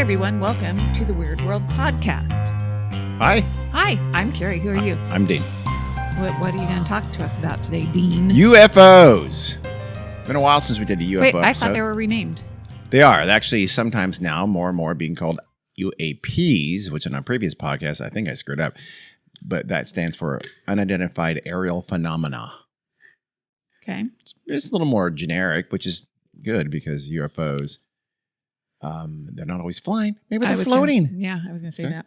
Hi, everyone. Welcome to the Weird World Podcast. Hi. Hi, I'm Carrie. Who are you? I'm Dean. What are you going to talk to us about today, Dean? UFOs. Been a while since we did a UFO Wait, I episode. thought they were renamed. They are. They're actually sometimes now more and more being called UAPs, which in our previous podcast, I think I screwed up. But that stands for Unidentified Aerial Phenomena. Okay. It's a little more generic, which is good because UFOs, they're not always flying. Maybe they're floating. I was going to say that.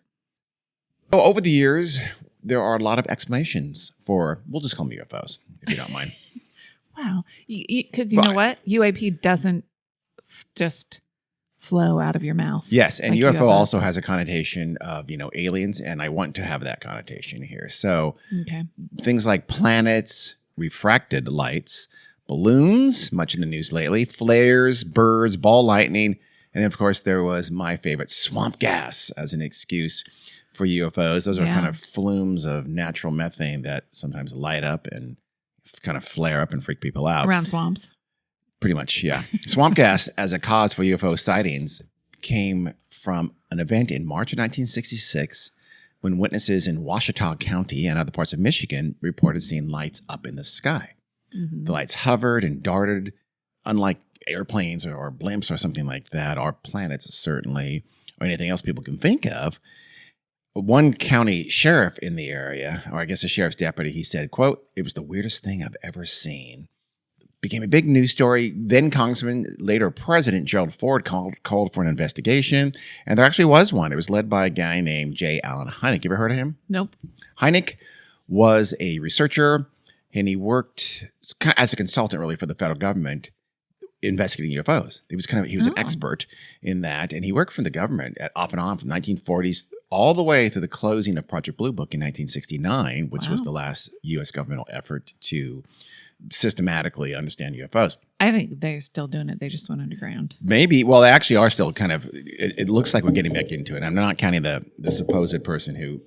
So over the years, there are a lot of explanations for, we'll just call them UFOs, if you don't mind. Wow. Because you know what? UAP doesn't just flow out of your mouth. Yes, and like UFO also has a connotation of, aliens, and I want to have that connotation here. So things like planets, refracted lights, balloons, much in the news lately, flares, birds, ball lightning, and then, of course, there was my favorite, swamp gas as an excuse for UFOs. Those are kind of flumes of natural methane that sometimes light up and kind of flare up and freak people out. Around swamps. Pretty much, yeah. Swamp gas as a cause for UFO sightings came from an event in March of 1966 when witnesses in Ouachita County and other parts of Michigan reported seeing lights up in the sky. Mm-hmm. The lights hovered and darted, unlike airplanes or blimps or something like that, or planets certainly, or anything else people can think of. One county sheriff in the area, or I guess a sheriff's deputy, he said, quote, "It was the weirdest thing I've ever seen." Became a big news story. Then Congressman, later President Gerald Ford called for an investigation. And there actually was one. It was led by a guy named J. Allen Hynek. You ever heard of him? Nope. Hynek was a researcher, and he worked as a consultant really for the federal government investigating UFOs. He was an expert in that. And he worked for the government off and on from the 1940s all the way through the closing of Project Blue Book in 1969, which was the last U.S. governmental effort to systematically understand UFOs. I think they're still doing it. They just went underground. Maybe. Well, they actually are still kind of, it looks like we're getting back into it. I'm not counting the supposed person who,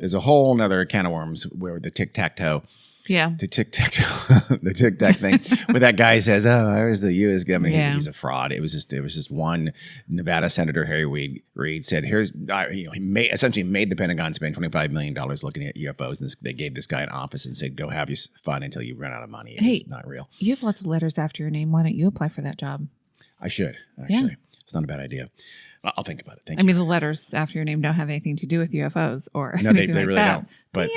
there's a whole nother can of worms where the tic-tac-toe. Yeah. The tic-tac thing where that guy says, "Oh, I was the U.S. government." Yeah. He's a fraud. There was just one Nevada Senator, Harry Reid, said, he essentially made the Pentagon spend $25 million looking at UFOs. And they gave this guy an office and said, "Go have your fun until you run out of money." It's not real. You have lots of letters after your name. Why don't you apply for that job? I should, actually. Yeah. It's not a bad idea. I'll think about it. Thank you. I mean, the letters after your name don't have anything to do with UFOs or no, they like really that. don't. But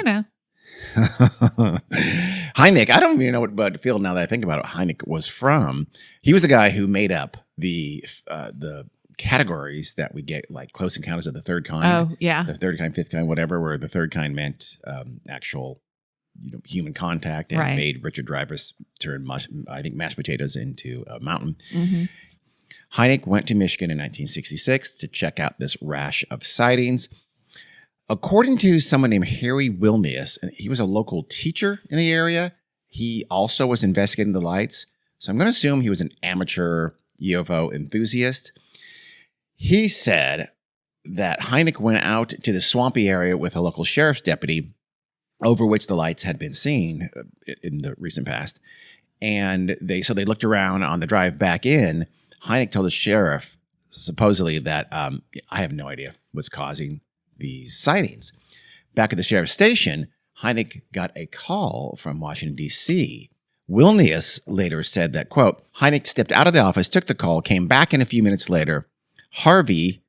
Hynek, I don't even know what field now that I think about it, Hynek was from. He was the guy who made up the categories that we get, like Close Encounters of the Third Kind. Oh, yeah. The third kind, fifth kind, whatever, where the third kind meant actual human contact and made Richard Dreyfuss turn, mashed potatoes into a mountain. Mm-hmm. Hynek went to Michigan in 1966 to check out this rash of sightings. According to someone named Harry Wilnius, and he was a local teacher in the area, he also was investigating the lights. So I'm going to assume he was an amateur UFO enthusiast. He said that Hynek went out to the swampy area with a local sheriff's deputy over which the lights had been seen in the recent past. And they looked around on the drive back in. Hynek told the sheriff, supposedly, that I have no idea what's causing these sightings. Back at the sheriff's station, Hynek got a call from Washington, D.C. Wilnius later said that, quote, "Hynek stepped out of the office, took the call, came back in a few minutes later. Harvey,"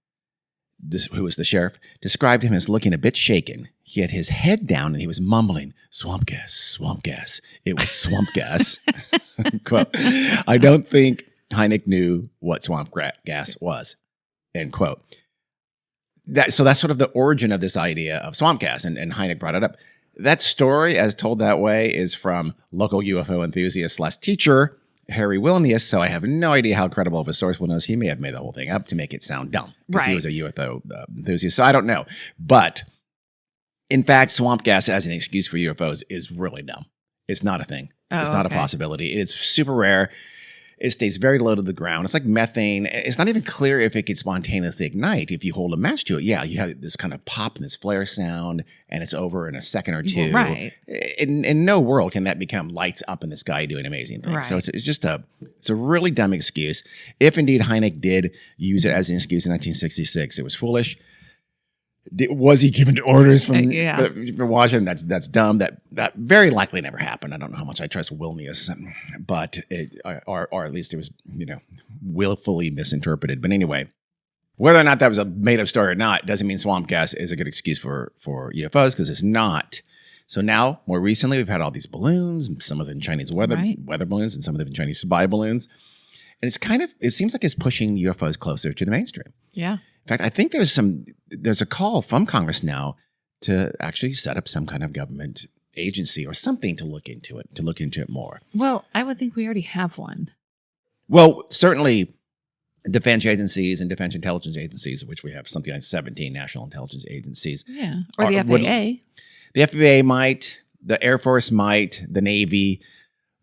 who was the sheriff, described him as looking a bit shaken. He had his head down and he was mumbling, "Swamp gas, swamp gas." It was swamp gas. Quote, "I don't think Hynek knew what swamp gas was," end quote. So that's sort of the origin of this idea of swamp gas, and Hynek brought it up. That story, as told that way, is from local UFO enthusiast / teacher Harry Wilnius, so I have no idea how credible of a source Will knows. He may have made the whole thing up to make it sound dumb, because he was a UFO enthusiast, so I don't know. But, in fact, swamp gas as an excuse for UFOs is really dumb. It's not a thing. It's not a possibility. It's super rare. It stays very low to the ground. It's like methane. It's not even clear if it could spontaneously ignite. If you hold a match to it, yeah, you have this kind of pop and this flare sound, and it's over in a second or two. Right. In no world can that become lights up in the sky doing amazing things. Right. So it's just a really dumb excuse. If indeed Hynek did use it as an excuse in 1966, it was foolish. Was he given orders from Washington? That's dumb. That very likely never happened. I don't know how much I trust Wilnius, but or at least it was willfully misinterpreted. But anyway, whether or not that was a made up story or not doesn't mean swamp gas is a good excuse for UFOs, because it's not. So now, more recently, we've had all these balloons, some of them Chinese weather balloons, and some of them Chinese spy balloons, and it seems like it's pushing UFOs closer to the mainstream. Yeah. In fact, I think there's a call from Congress now to actually set up some kind of government agency or something to look into it more. Well, I would think we already have one. Well, certainly defense agencies and defense intelligence agencies, which we have something like 17 national intelligence agencies. Yeah, or the FAA. The FAA might, the Air Force might, the Navy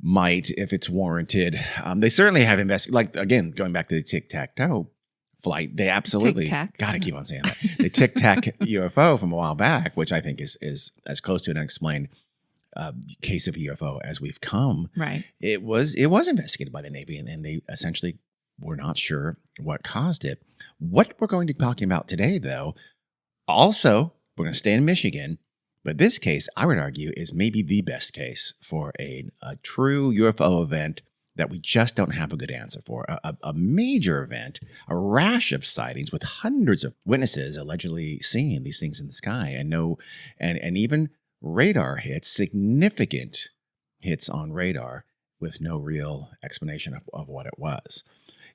might, if it's warranted. They certainly have investigated, like, again, going back to the tic-tac-toe flight, they absolutely got to keep on saying that. The Tic Tac UFO from a while back, which I think is as close to an unexplained case of UFO as we've come. Right. It was investigated by the Navy, and they essentially were not sure what caused it. What we're going to be talking about today, though, also we're going to stay in Michigan, but this case, I would argue, is maybe the best case for a true UFO event that we just don't have a good answer for. A major event, a rash of sightings with hundreds of witnesses allegedly seeing these things in the sky, and even radar hits, significant hits on radar with no real explanation of what it was.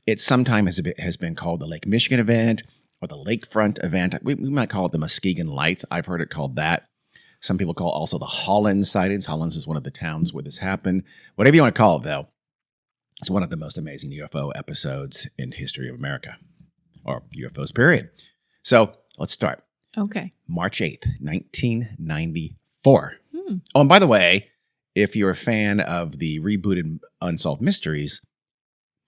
It sometimes has been called the Lake Michigan event or the Lakefront event. We might call it the Muskegon Lights. I've heard it called that. Some people call it also the Hollins sightings. Hollins is one of the towns where this happened. Whatever you want to call it, though, it's one of the most amazing UFO episodes in history of America, or UFOs, period. So let's start. Okay. March 8th, 1994. Oh, and by the way, if you're a fan of the rebooted Unsolved Mysteries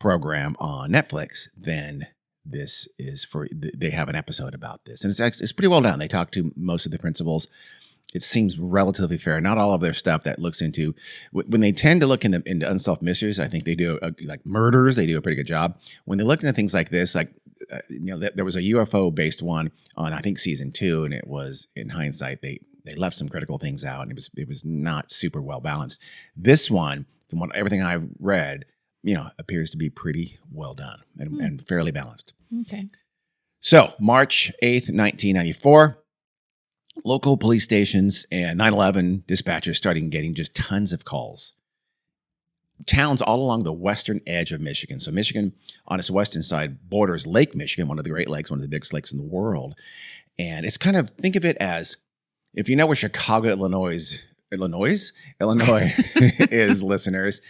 program on Netflix, then this is they have an episode about this. And it's pretty well done. They talk to most of the principals. It seems relatively fair. Not all of their stuff that looks into, when they tend to look into Unsolved Mysteries, I think they do, like murders, they do a pretty good job. When they look into things like this, like, there was a UFO based one on, I think, season 2, and it was, in hindsight, they left some critical things out, and it was not super well balanced. This one, from everything I've read, appears to be pretty well done and fairly balanced. Okay. So, March 8th, 1994. Local police stations and 911 dispatchers started getting just tons of calls. Towns all along the western edge of Michigan. So Michigan, on its western side, borders Lake Michigan, one of the Great Lakes, one of the biggest lakes in the world. And it's kind of, think of it as, if you know where Chicago, Illinois is, listeners,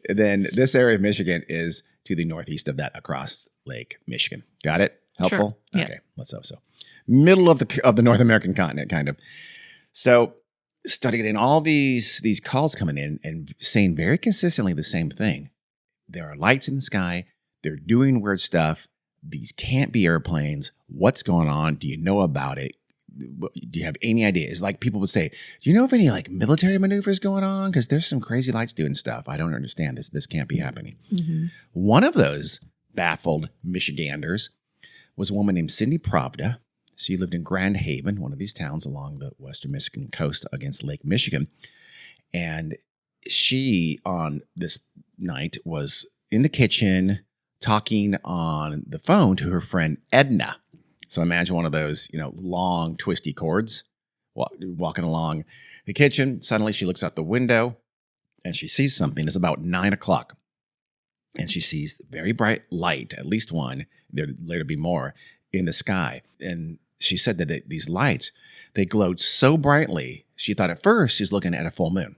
then this area of Michigan is to the northeast of that, across Lake Michigan. Got it? Helpful? Sure. Yeah. Okay, let's hope so. Middle of the North American continent, kind of. So, started getting all these calls coming in and saying very consistently the same thing. There are lights in the sky. They're doing weird stuff. These can't be airplanes. What's going on? Do you know about it? Do you have any idea? It's like people would say, do you know of any like military maneuvers going on? Because there's some crazy lights doing stuff. I don't understand this. This can't be happening. Mm-hmm. One of those baffled Michiganders was a woman named Cindy Pravda. She lived in Grand Haven, one of these towns along the western Michigan coast against Lake Michigan. And she, on this night, was in the kitchen talking on the phone to her friend Edna. So imagine one of those, long, twisty cords walking along the kitchen. Suddenly she looks out the window and she sees something. It's about 9 o'clock. And she sees very bright light, at least one, there'd later be more, in the sky. And she said that these lights, they glowed so brightly, she thought at first she was looking at a full moon.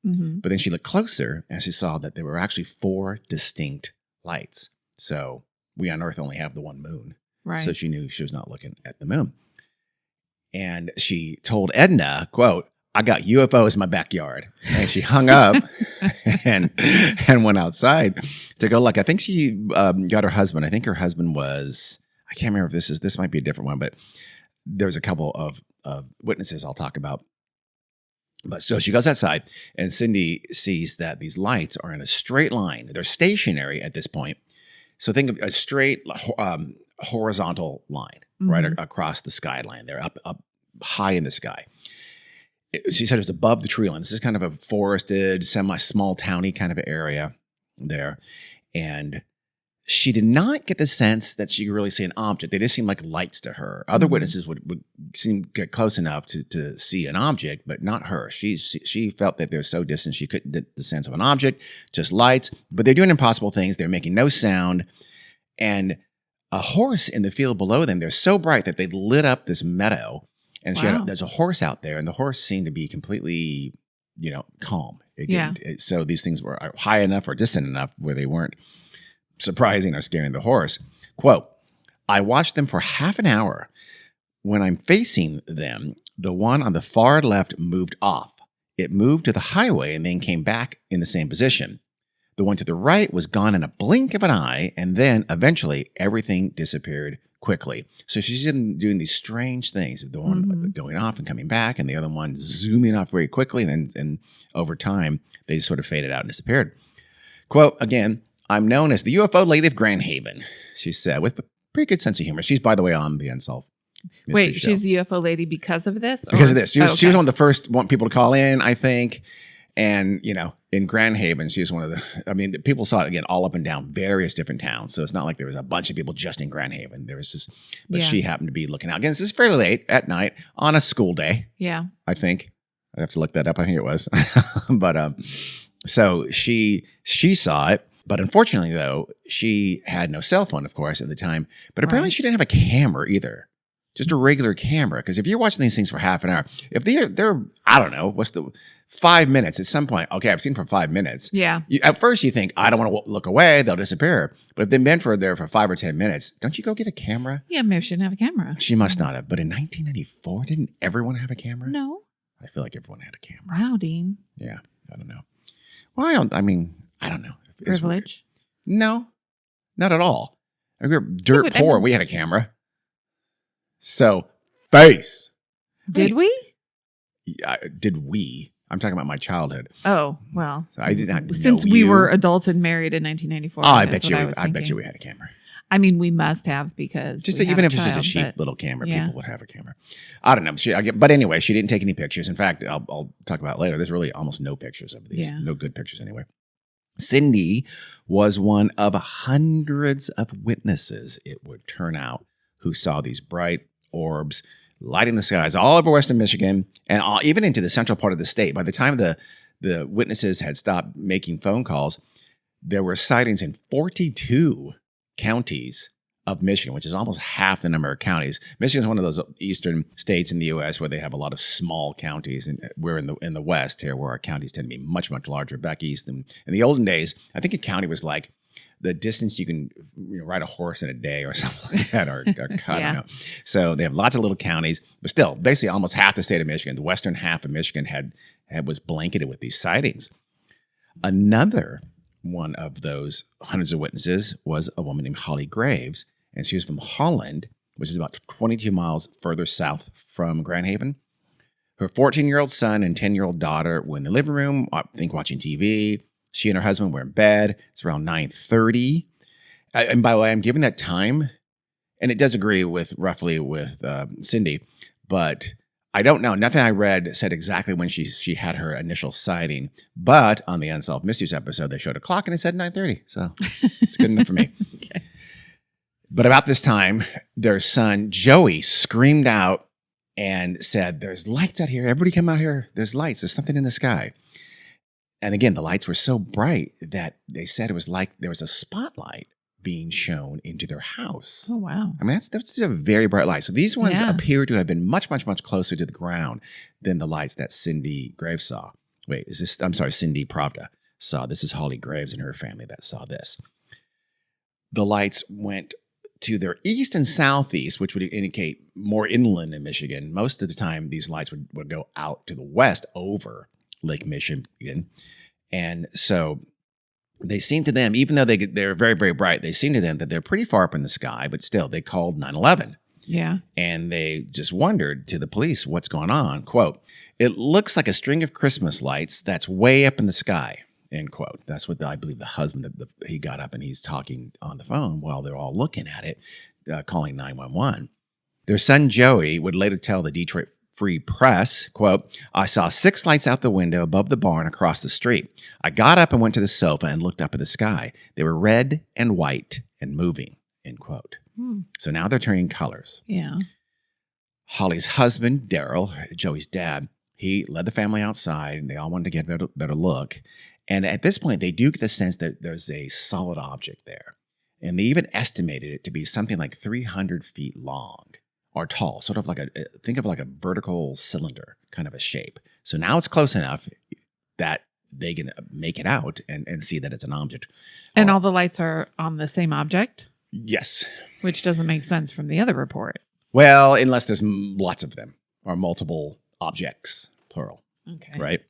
Mm-hmm. But then she looked closer and she saw that there were actually 4 distinct lights. So we on Earth only have the one moon. Right. So she knew she was not looking at the moon. And she told Edna, quote, I got UFOs in my backyard. And she hung up and went outside to go look. I think she got her husband. I think her husband was, I can't remember if this might be a different one, but there's a couple of witnesses I'll talk about. But so she goes outside and Cindy sees that these lights are in a straight line. They're stationary at this point. So think of a straight horizontal line right across the skyline. They're up high in the sky. She said it was above the tree line. This is kind of a forested, semi-small towny kind of area there. And she did not get the sense that she could really see an object. They just seemed like lights to her. Other witnesses would seem to get close enough to see an object, but not her. She felt that they're so distant she couldn't get the sense of an object, just lights. But they're doing impossible things. They're making no sound. And a horse in the field below them, they're so bright that they lit up this meadow. And there's a horse out there, and the horse seemed to be completely, calm. So these things were high enough or distant enough where they weren't surprising or scaring the horse. Quote, I watched them for half an hour. When I'm facing them, the one on the far left moved off. It moved to the highway and then came back in the same position. The one to the right was gone in a blink of an eye, and then eventually everything disappeared quickly. So she's doing these strange things, the one going off and coming back, and the other one zooming off very quickly, and over time, they just sort of faded out and disappeared. Quote, again, I'm known as the UFO lady of Grand Haven, she said, with a pretty good sense of humor. She's, by the way, on the Unsolved Mysteries show. She's the UFO lady because of this? Because of this. She was one of the first people to call in, I think. And, in Grand Haven, she was one of the people saw it, again, all up and down various different towns. So it's not like there was a bunch of people just in Grand Haven. There was just, but she happened to be looking out. Again, this is fairly late at night on a school day. Yeah. I think. I'd have to look that up. I think it was. But so she saw it. But unfortunately, though, she had no cell phone, of course, at the time. But apparently she didn't have a camera either. Just a regular camera. Because if you're watching these things for half an hour, if they're I don't know, 5 minutes at some point. Okay, I've seen for 5 minutes. Yeah. At first you think, I don't want to look away. They'll disappear. But if they've been there for 5 or 10 minutes, don't you go get a camera? Yeah, maybe she didn't have a camera. She must not have. But in 1994, didn't everyone have a camera? No. I feel like everyone had a camera. Wow, Dean. Yeah, I don't know. Well, I don't know. Privilege? No, not at all. We were dirt poor. We had a camera. So, face. Did we? Yeah, did we? I'm talking about my childhood. Oh, well. So I did not know since we were adults and married in 1994. I bet you we had a camera. I mean, we must have because even if it's just a cheap little camera, people would have a camera. I don't know. But anyway, she didn't take any pictures. In fact, I'll talk about it later. There's really almost no pictures of these. No good pictures anyway. Cindy was one of hundreds of witnesses, it would turn out, who saw these bright orbs lighting the skies all over Western Michigan and even into the central part of the state. By the time the witnesses had stopped making phone calls, there were sightings in 42 counties of Michigan, which is almost half the number of counties. Michigan is one of those eastern states in the U.S. where they have a lot of small counties, and we're in the West here, where our counties tend to be much, much larger. Back east, in the olden days, I think a county was like the distance you can ride a horse in a day or something like that, or I don't know. So they have lots of little counties, but still, basically almost half the state of Michigan, the western half of Michigan was blanketed with these sightings. Another one of those hundreds of witnesses was a woman named Holly Graves, and she was from Holland, which is about 22 miles further south from Grand Haven. Her 14-year-old son and 10-year-old daughter were in the living room, I think watching TV. She and her husband were in bed. It's around 9:30. And by the way, I'm giving that time, and it does agree roughly with Cindy, but I don't know. Nothing I read said exactly when she had her initial sighting. But on the Unsolved Mysteries episode, they showed a clock, and it said 9:30. So it's good enough for me. Okay. But about this time, their son, Joey, screamed out and said, there's lights out here. Everybody come out here. There's lights. There's something in the sky. And again, the lights were so bright that they said it was like there was a spotlight being shown into their house. Oh, wow. I mean, that's a very bright light. So these ones appear to have been much, much, much closer to the ground than the lights that Cindy Graves saw. Cindy Pravda saw. This is Holly Graves and her family that saw this. The lights went to their east and southeast, which would indicate more inland in Michigan. Most of the time, these lights would go out to the west over Lake Michigan. And so they seem to them, even though they're very, very bright, they seem to them that they're pretty far up in the sky, but still they called 911. Yeah. And they just wondered to the police what's going on. Quote, "It looks like a string of Christmas lights that's way up in the sky." End quote. That's what I believe the husband, he got up and he's talking on the phone while they're all looking at it, calling 911. Their son, Joey, would later tell the Detroit Free Press, quote, "I saw 6 lights out the window above the barn across the street. I got up and went to the sofa and looked up at the sky. They were red and white and moving," end quote. So now they're turning colors. Yeah. Holly's husband, Daryl, Joey's dad, he led the family outside and they all wanted to get a better look. And at this point, they do get the sense that there's a solid object there. And they even estimated it to be something like 300 feet long or tall, sort of like think of like a vertical cylinder kind of a shape. So now it's close enough that they can make it out and see that it's an object. And all the lights are on the same object? Yes. Which doesn't make sense from the other report. Well, unless there's lots of them or multiple objects, plural. Okay. Right?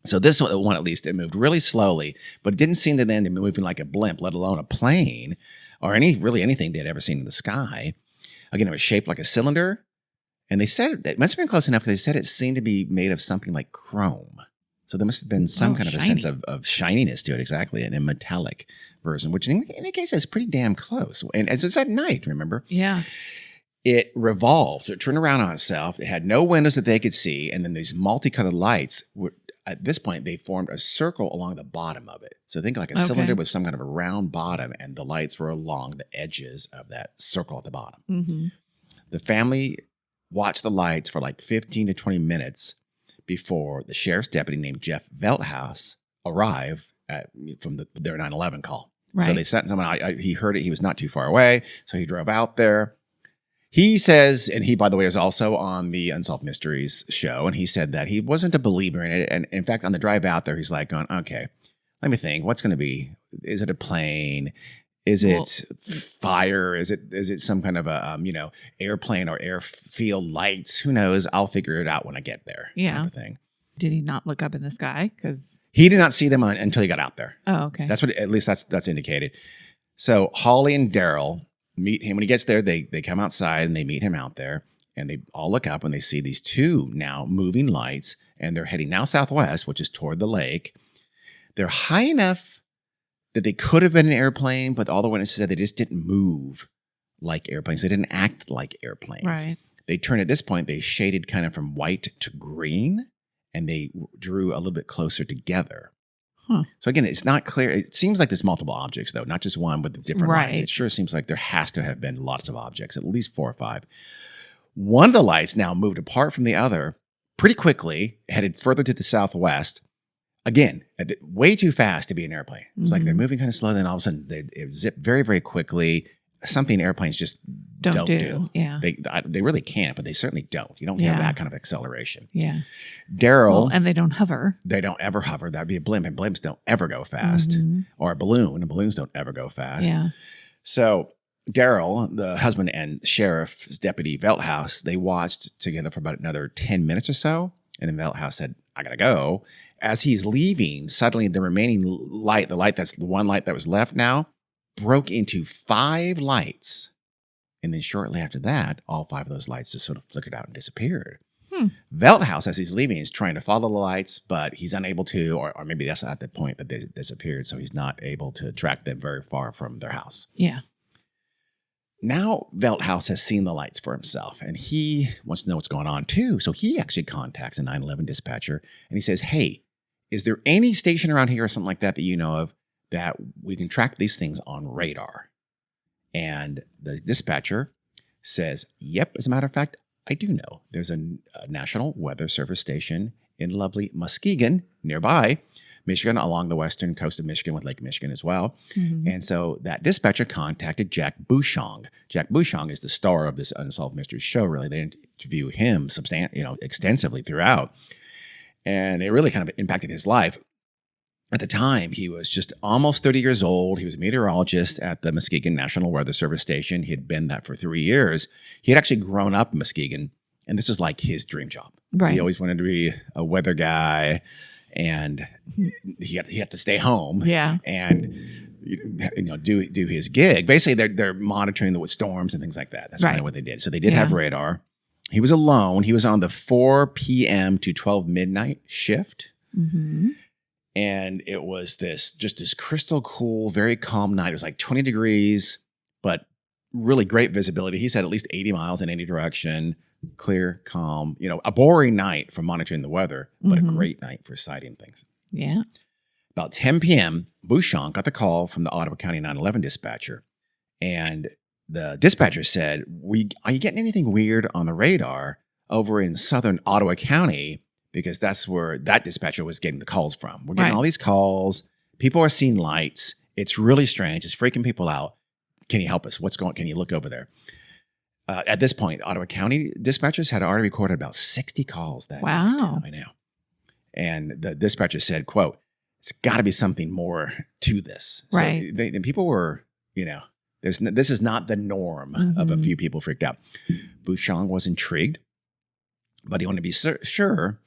So this one, at least, it moved really slowly, but it didn't seem to them to be moving like a blimp, let alone a plane or anything they'd ever seen in the sky. Again, it was shaped like a cylinder. And they said it must have been close enough because they said it seemed to be made of something like chrome. So there must have been some kind of a sense of shininess to it, exactly, and a metallic version, which in any case is pretty damn close. And as it's at night, remember? Yeah. It revolved. So it turned around on itself. It had no windows that they could see. And then these multicolored lights were, at this point, they formed a circle along the bottom of it. So think like a cylinder with some kind of a round bottom, and the lights were along the edges of that circle at the bottom. Mm-hmm. The family watched the lights for like 15 to 20 minutes before the sheriff's deputy named Jeff Velthouse arrived from their 911 call. Right. So they sent someone, he heard it, he was not too far away, so he drove out there. He says, and he, by the way, is also on the Unsolved Mysteries show, and he said that he wasn't a believer in it. And in fact, on the drive out there, he's like going, okay, let me think, what's going to be? Is it a plane? Is it fire? Is it some kind of a airplane or airfield lights? Who knows? I'll figure it out when I get there. Yeah. Type of thing. Did he not look up in the sky? Because he did not see them until he got out there. Oh, okay. That's what, at least that's indicated. So Holly and Daryl meet him when he gets there. They come outside and they meet him out there, and they all look up and they see these 2 now moving lights, and they're heading now southwest, which is toward the lake. They're high enough that they could have been an airplane, but all the witnesses said they just didn't move like airplanes. They didn't act like airplanes. Right. They turned, at this point, they shaded kind of from white to green, and they drew a little bit closer together. Huh. So again, it's not clear. It seems like there's multiple objects, though, not just one with different lights. It sure seems like there has to have been lots of objects, at least 4 or 5. One of the lights now moved apart from the other pretty quickly, headed further to the southwest. Again, way too fast to be an airplane. It's like they're moving kind of slow, then all of a sudden they zip very, very quickly. Something airplanes just don't do. Yeah. They really can't, but they certainly don't. You don't have that kind of acceleration. Yeah. Daryl. And they don't hover. They don't ever hover. That'd be a blimp, and blimps don't ever go fast. Or a balloon, and balloons don't ever go fast. Yeah. So Daryl, the husband and sheriff's deputy Velthouse, they watched together for about another 10 minutes or so. And then Velthouse said, I got to go. As he's leaving, suddenly the remaining light, the one light that was left now, broke into 5 lights. And then shortly after that, all 5 of those lights just sort of flickered out and disappeared. Velthouse, as he's leaving, is trying to follow the lights, but he's unable to, or maybe that's at the point that they disappeared, so he's not able to track them very far from their house. Yeah. Now Velthouse has seen the lights for himself, and he wants to know what's going on too. So he actually contacts a 911 dispatcher, and he says, hey, is there any station around here or something like that you know of that we can track these things on radar? And the dispatcher says, yep, as a matter of fact, I do know. There's a National Weather Service station in lovely Muskegon, nearby Michigan, along the western coast of Michigan with Lake Michigan as well. And so that dispatcher contacted Jack Bouchong. Jack Bouchong is the star of this Unsolved Mysteries show, really. They interview him extensively throughout. And it really kind of impacted his life. At the time, he was just almost 30 years old. He was a meteorologist at the Muskegon National Weather Service Station. He had been that for 3 years. He had actually grown up in Muskegon, and this was like his dream job. Right. He always wanted to be a weather guy, and he had to stay home. Yeah. And do his gig. Basically, they're monitoring the storms and things like that. That's kind of what they did. So they did have radar. He was alone. He was on the 4 p.m. to 12 midnight shift. Mm-hmm. And it was this crystal cool, very calm night. It was like 20 degrees, but really great visibility. He said at least 80 miles in any direction, clear, calm, a boring night for monitoring the weather, but a great night for sighting things. Yeah. About 10 p.m., Bouchon got the call from the Ottawa County 911 dispatcher. And the dispatcher said, are you getting anything weird on the radar over in southern Ottawa County? Because that's where that dispatcher was getting the calls from. We're getting all these calls. People are seeing lights. It's really strange. It's freaking people out. Can you help us? What's going on? Can you look over there? At this point, Ottawa County dispatchers had already recorded about 60 calls that night. I know. And the dispatcher said, quote, it's got to be something more to this. Right. So people were, this is not the norm of a few people freaked out. Bouchon was intrigued, but he wanted to be sure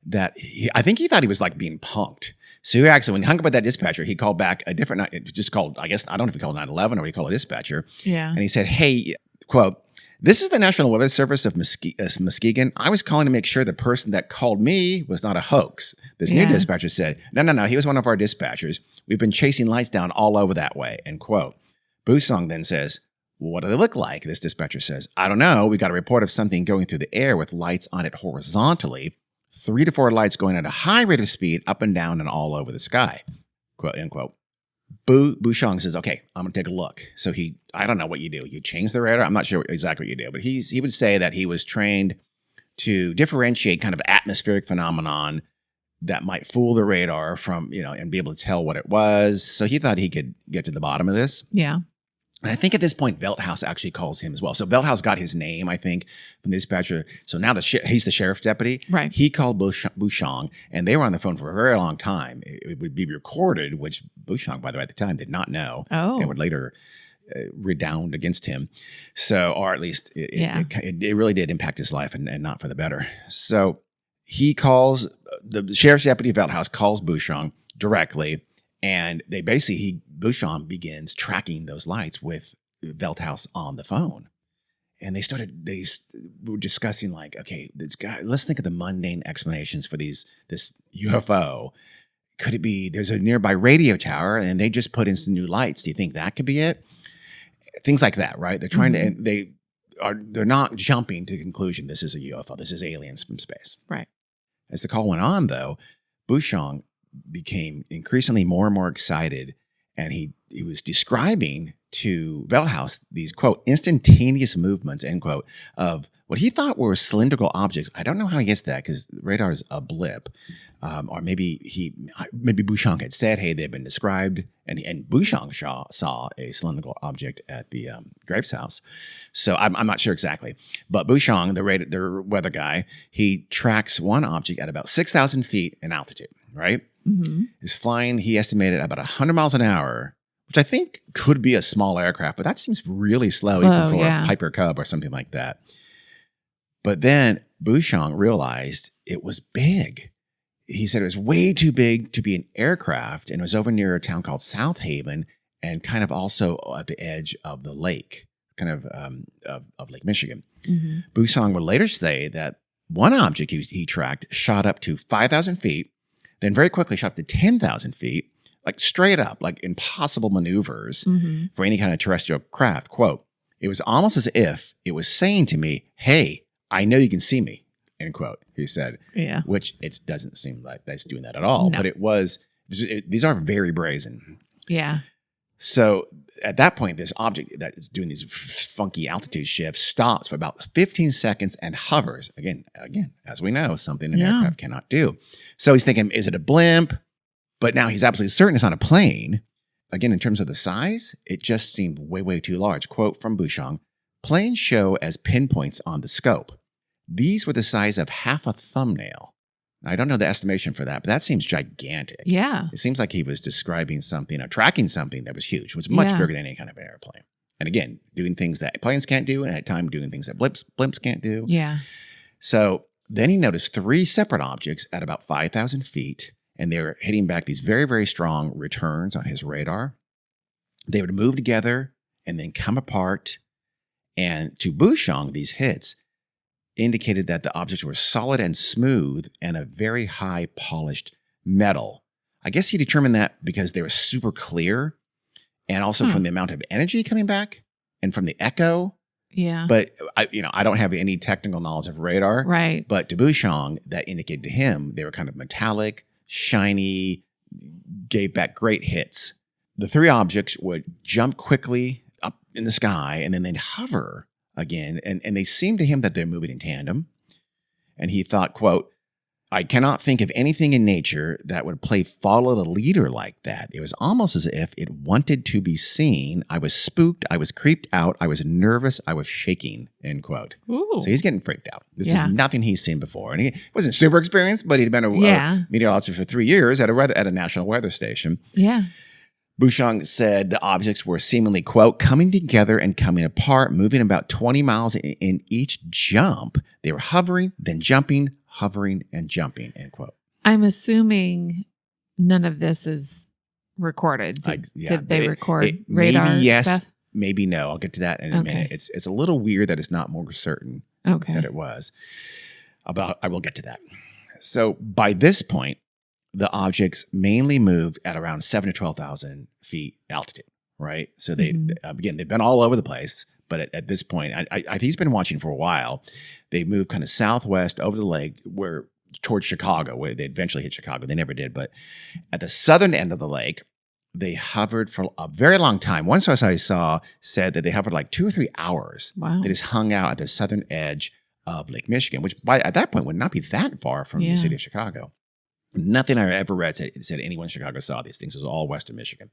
that I think he thought he was like being punked. So he actually, when he hung up with that dispatcher, he called back a different night, just called, I guess, I don't know if he called 911 or he called a dispatcher. Yeah. And he said, hey, quote, this is the National Weather Service of Muskegon. I was calling to make sure the person that called me was not a hoax. This new dispatcher said, no. He was one of our dispatchers. We've been chasing lights down all over that way, end quote. Bouchon then says, well, what do they look like? This dispatcher says, I don't know. We got a report of something going through the air with lights on it horizontally, 3 to 4 lights going at a high rate of speed up and down and all over the sky, quote, end quote. Bouchon says, okay, I'm going to take a look. So I don't know what you do. You change the radar. I'm not sure exactly what you do, but he would say that he was trained to differentiate kind of atmospheric phenomenon that might fool the radar from, and be able to tell what it was. So he thought he could get to the bottom of this. Yeah. And I think at this point, Veldhouse actually calls him as well. So Veldhouse got his name, I think, from the dispatcher. So now he's the sheriff's deputy. Right. He called Bouchon, and they were on the phone for a very long time. It would be recorded, which Bouchon, by the way, at the time did not know. Oh. It would later redound against him. So, or at least it really did impact his life and not for the better. So he calls, the sheriff's deputy Veldhouse calls Bouchon directly. And they basically, Bouchon begins tracking those lights with Veldhouse on the phone. And they were discussing like, okay, this guy, let's think of the mundane explanations for this UFO. Could it be there's a nearby radio tower and they just put in some new lights? Do you think that could be it? Things like that, right? They're trying to, they're not jumping to the conclusion this is a UFO, this is aliens from space. Right. As the call went on though, Bouchon became increasingly more and more excited, and he was describing to Veldhouse these, quote, instantaneous movements, end quote, of what he thought were cylindrical objects. I don't know how he gets that because radar is a blip, or maybe Bouchon had said, hey, they've been described, and Bouchon saw a cylindrical object at the Graves house. So I'm not sure exactly, but Bouchon, the weather guy, he tracks one object at about 6,000 feet in altitude, right? Mm-hmm. Is flying, he estimated, about 100 miles an hour, which I think could be a small aircraft, but that seems really slow even for a Piper Cub or something like that. But then Bouchon realized it was big. He said it was way too big to be an aircraft, and it was over near a town called South Haven and kind of also at the edge of the lake, kind of Lake Michigan. Mm-hmm. Bouchon would later say that one object he tracked shot up to 5,000 feet, then very quickly shot up to 10,000 feet, like straight up, like impossible maneuvers for any kind of terrestrial craft. Quote, it was almost as if it was saying to me, hey, I know you can see me, end quote, he said. Yeah. Which it doesn't seem like that's doing that at all. No. But these are very brazen. Yeah. So at that point, this object that is doing these funky altitude shifts stops for about 15 seconds and hovers. Again, as we know, something an aircraft cannot do. So he's thinking, is it a blimp? But now he's absolutely certain it's not a plane. Again, in terms of the size, it just seemed way, way too large. Quote from Bouchon, planes show as pinpoints on the scope. These were the size of half a thumbnail. I don't know the estimation for that, but that seems gigantic. Yeah. It seems like he was describing something or tracking something that was huge. It was much bigger than any kind of airplane. And again, doing things that planes can't do, and at time doing things that blimps can't do. Yeah. So then he noticed 3 separate objects at about 5,000 feet, and they were hitting back these very, very strong returns on his radar. They would move together and then come apart. And to Bushong, these hits indicated that the objects were solid and smooth and a very high polished metal. I guess he determined that because they were super clear and also from the amount of energy coming back and from the echo. Yeah. But I don't have any technical knowledge of radar. Right. But to Bushong, that indicated to him they were kind of metallic, shiny, gave back great hits. The 3 objects would jump quickly up in the sky and then they'd hover again, and they seemed to him that they're moving in tandem. And he thought, quote, "I cannot think of anything in nature that would play follow the leader like that. It was almost as if it wanted to be seen. I was spooked. I was creeped out. I was nervous. I was shaking," end quote. Ooh. So he's getting freaked out. This is nothing he's seen before. And he wasn't super experienced, but he'd been a meteorologist for 3 years at a national weather station. Yeah. Bushong said the objects were seemingly, quote, "coming together and coming apart, moving about 20 miles in each jump. They were hovering, then jumping, hovering, and jumping," end quote. I'm assuming none of this is recorded. Did they record radar maybe yes, stuff? Maybe no. I'll get to that in a minute. It's a little weird that it's not more certain that it was. But I will get to that. So by this point, the objects mainly moved at around 7,000 to 12,000 feet altitude, right? So they, again, they've been all over the place, but at this point, he's been watching for a while. They moved kind of southwest over the lake towards Chicago, where they eventually hit Chicago. They never did, but at the southern end of the lake, they hovered for a very long time. One source I saw said that they hovered like 2 or 3 hours. Wow. They just hung out at the southern edge of Lake Michigan, which at that point would not be that far from the city of Chicago. Nothing I ever read said anyone in Chicago saw these things. It was all western Michigan.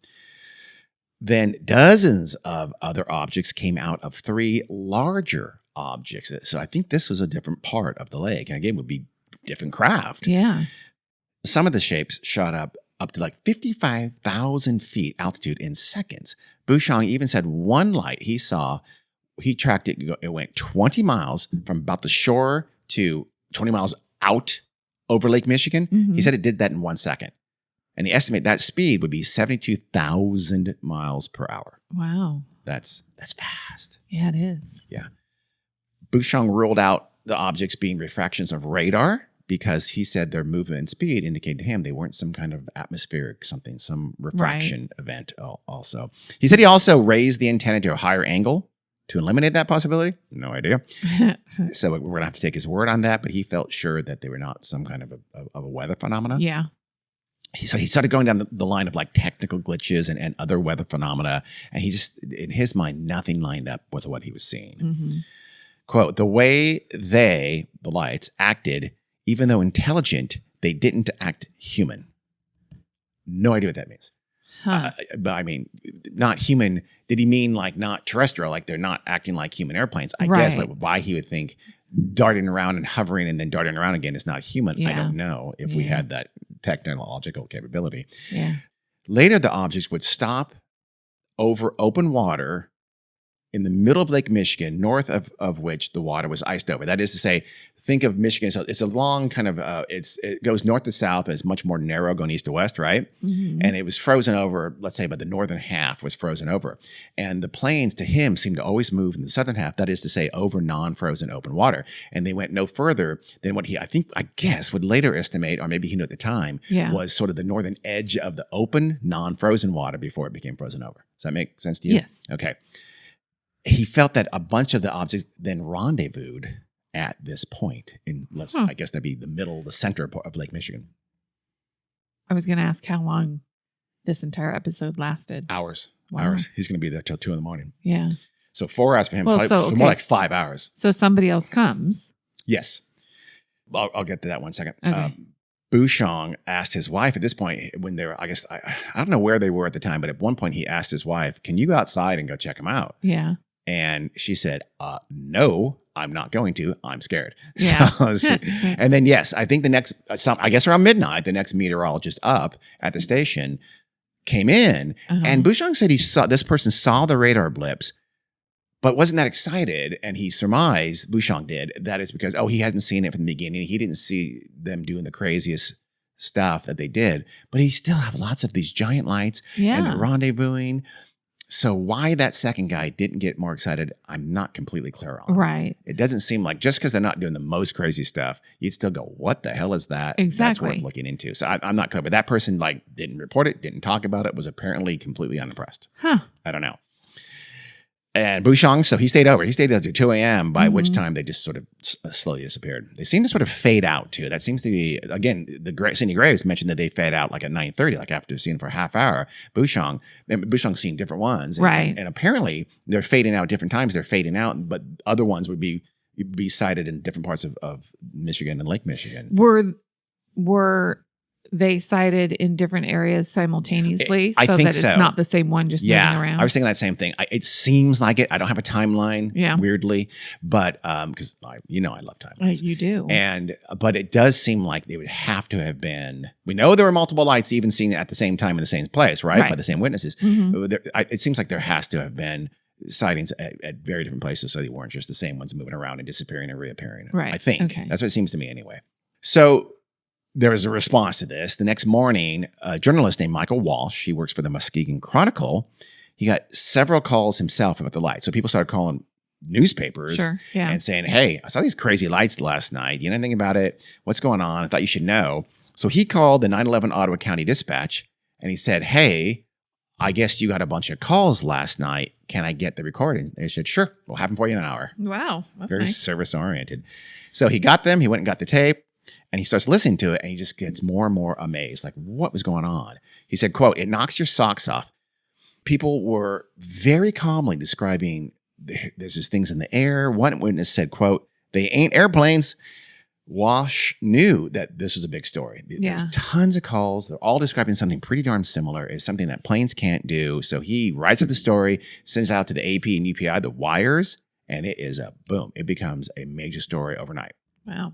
Then dozens of other objects came out of 3 larger objects. So I think this was a different part of the lake. And again, would be different craft. Yeah. Some of the shapes shot up to like 55,000 feet altitude in seconds. Bushong even said one light he saw, he tracked it. It went 20 miles from about the shore to 20 miles out over Lake Michigan. He said it did that in 1 second. And he estimated that speed would be 72,000 miles per hour. Wow. That's fast. Yeah, it is. Yeah. Bushong ruled out the objects being refractions of radar because he said their movement and speed indicated to him they weren't some kind of atmospheric something, some refraction event also. He said he also raised the antenna to a higher angle to eliminate that possibility. No idea. So we're going to have to take his word on that, but he felt sure that they were not some kind of a weather phenomenon. Yeah. So he started going down the line of like technical glitches and other weather phenomena. And he just, in his mind, nothing lined up with what he was seeing. Quote, "The way the lights, acted, even though intelligent, they didn't act human." No idea what that means. But I mean, not human. Did he mean like not terrestrial, like they're not acting like human airplanes? I guess, but why he would think darting around and hovering and then darting around again is not human, I don't know if we had that technological capability. Yeah. Later, the objects would stop over open water in the middle of Lake Michigan, north of which the water was iced over. That is to say, think of Michigan. So it's a long kind of, it goes north to south. It's much more narrow going east to west, right? And it was frozen over, let's say, but the northern half was frozen over. And the planes to him seemed to always move in the southern half. That is to say, over non-frozen open water. And they went no further than what he, I guess, would later estimate, or maybe he knew at the time, was sort of the northern edge of the open, non-frozen water before it became frozen over. Does that make sense to you? Yes. Okay. He felt that a bunch of the objects then rendezvoused at this point in, I guess that'd be the center of Lake Michigan. I was going to ask how long this entire episode lasted. Hours. Wow. Hours. He's going to be there till 2 a.m. Yeah. So 4 hours for him, more like 5 hours. So somebody else comes. Yes. I'll get to that 1 second. Okay. Bushong asked his wife at this point when they were, I guess, I don't know where they were at the time, but at one point he asked his wife, "Can you go outside and go check him out?" Yeah. And she said, "No, I'm not going to. I'm scared. Yeah. So, and then, yes, I think the next, I guess around midnight, the next meteorologist up at the station came in, and Bouchon said this person saw the radar blips, but wasn't that excited. And he surmised, Bouchon did, that it's because, he hadn't seen it from the beginning. He didn't see them doing the craziest stuff that they did, but he still have lots of these giant lights and the rendezvousing. So why that second guy didn't get more excited, I'm not completely clear on. Right. It doesn't seem like just because they're not doing the most crazy stuff, you'd still go, what the hell is that? Exactly. That's worth looking into. So I'm not clear. But that person didn't report it, didn't talk about it, was apparently completely unimpressed. Huh. I don't know. And Bouchon, so he stayed over. He stayed until 2 a.m., by which time they just sort of slowly disappeared. They seem to sort of fade out, too. That seems to be, again, Cindy Graves mentioned that they fade out like at 9:30, like after seeing for a half hour. Bouchon's seen different ones. Right. And apparently they're fading out at different times. They're fading out, but other ones would be sighted in different parts of Michigan and Lake Michigan. Were they sighted in different areas simultaneously, I think that it's not the same one just moving around? I was thinking that same thing. It seems like it. I don't have a timeline, weirdly, but because I love timelines. You do. But it does seem like they would have to have been. We know there were multiple lights even seen at the same time in the same place, right? By the same witnesses. It seems like there has to have been sightings at very different places, so they weren't just the same ones moving around and disappearing and reappearing. Right. I think okay. That's what it seems to me anyway. So there was a response to this. The next morning, a journalist named Michael Walsh, he works for the Muskegon Chronicle, he got several calls himself about the lights. So people started calling newspapers and saying, hey, I saw these crazy lights last night. Do you know anything about it? What's going on? I thought you should know. So he called the 911 Ottawa County Dispatch and he said, hey, I guess you got a bunch of calls last night. Can I get the recordings? They said, sure, we'll have them for you in an hour. Wow. That's very nice. Service-oriented. So he got them. He went and got the tape. And he starts listening to it and he just gets more and more amazed. Like, what was going on? He said, quote, it knocks your socks off. People were very calmly describing there's just things in the air. One witness said, quote, they ain't airplanes. Walsh knew that this was a big story. There's tons of calls. They're all describing something pretty darn similar. It's something that planes can't do. So he writes up the story, sends it out to the AP and UPI, the wires, and it is a boom. It becomes a major story overnight. Wow.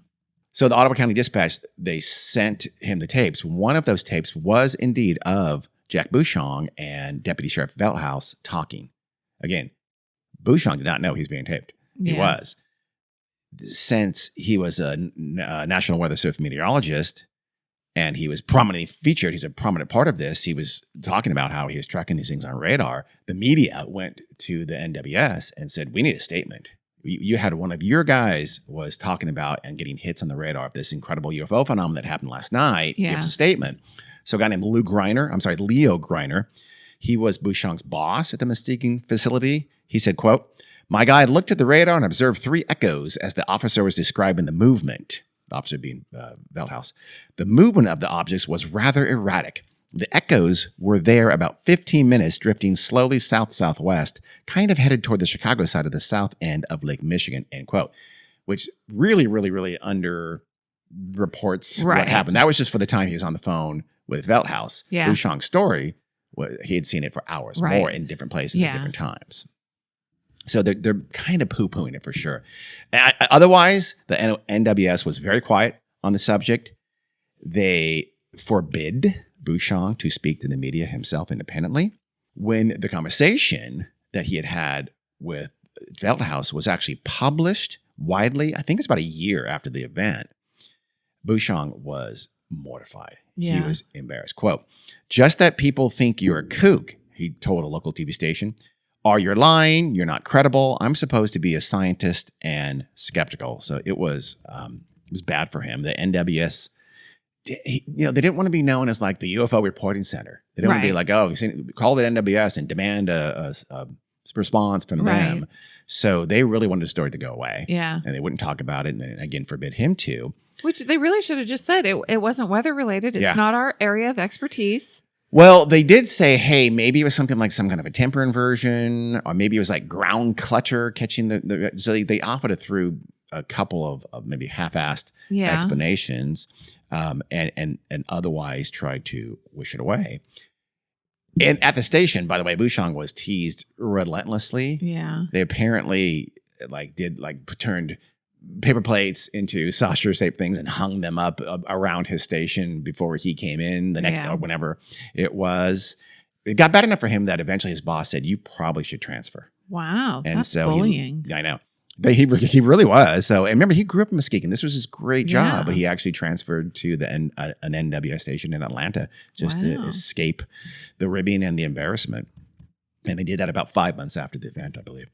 So the Ottawa County Dispatch, they sent him the tapes. One of those tapes was indeed of Jack Bouchon and Deputy Sheriff Velthouse talking. Again, Bouchon did not know he was being taped. He was. Since he was a National Weather Service meteorologist and he was prominently featured, he's a prominent part of this, he was talking about how he was tracking these things on radar. The media went to the NWS and said, we need a statement. You had one of your guys was talking about and getting hits on the radar of this incredible UFO phenomenon that happened last night. Give us a statement. So a guy named Leo Greiner, he was Bouchon's boss at the Muskegon facility. He said, quote, my guy looked at the radar and observed 3 echoes as the officer was describing the movement. The officer being Velthouse. The movement of the objects was rather erratic. The echoes were there about 15 minutes, drifting slowly south-southwest, kind of headed toward the Chicago side of the south end of Lake Michigan, end quote, which really, really, really under-reports what happened. That was just for the time he was on the phone with Velthouse. Yeah. Bouchon's story, he had seen it for hours more in different places at different times. So they're kind of poo-pooing it for sure. Otherwise, the NWS was very quiet on the subject. They forbid Bouchon to speak to the media himself independently. When the conversation that he had with Velthouse was actually published widely, I think it's about a year after the event, Bouchon was mortified. He was embarrassed. Quote, just that people think you're a kook, he told a local TV station, or you're lying, you're not credible. I'm supposed to be a scientist and skeptical. So it was bad for him. The NWS, they didn't want to be known as like the UFO reporting center. They didn't want to be like, call the NWS and demand a response from them. So they really wanted the story to go away. Yeah. And they wouldn't talk about it and again, forbid him to. Which they really should have just said. It wasn't weather related. It's not our area of expertise. Well, they did say, hey, maybe it was something like some kind of a temper inversion, or maybe it was like ground clutter catching so they offered it through a couple of maybe half-assed explanations, and otherwise tried to wish it away. And at the station, by the way, Bouchon was teased relentlessly. Yeah. They apparently turned paper plates into saucer-shaped things and hung them up around his station before he came in the next or whenever it was. It got bad enough for him that eventually his boss said, "You probably should transfer." Wow, and that's so bullying. I know. But he really was. So, and remember, he grew up in Muskegon. This was his great job, but he actually transferred to an NWS station in Atlanta just to escape the ribbing and the embarrassment. And he did that about 5 months after the event, I believe.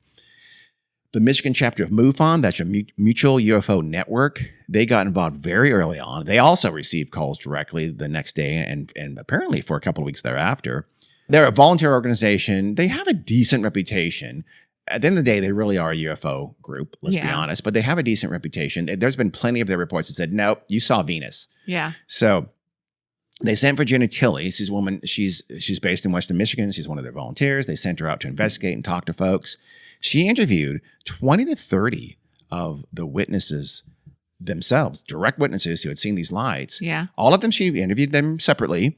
The Michigan chapter of MUFON, that's your Mutual UFO Network, they got involved very early on. They also received calls directly the next day and apparently for a couple of weeks thereafter. They're a volunteer organization. They have a decent reputation. At the end of the day, they really are a UFO group, let's be honest, but they have a decent reputation. There's been plenty of their reports that said, nope, you saw Venus. Yeah. So they sent Virginia Tilley. She's a woman. She's based in Western Michigan. She's one of their volunteers. They sent her out to investigate and talk to folks. She interviewed 20 to 30 of the witnesses themselves, direct witnesses who had seen these lights. Yeah. All of them, she interviewed them separately.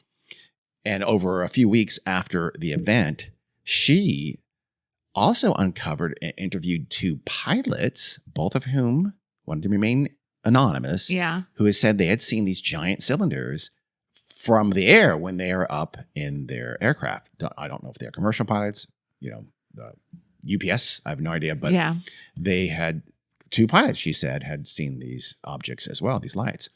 And over a few weeks after the event, she also uncovered and interviewed 2 pilots, both of whom wanted to remain anonymous, who had said they had seen these giant cylinders from the air when they are up in their aircraft. I don't know if they're commercial pilots, UPS, I have no idea, but they had 2 pilots, she said, had seen these objects as well, these lights.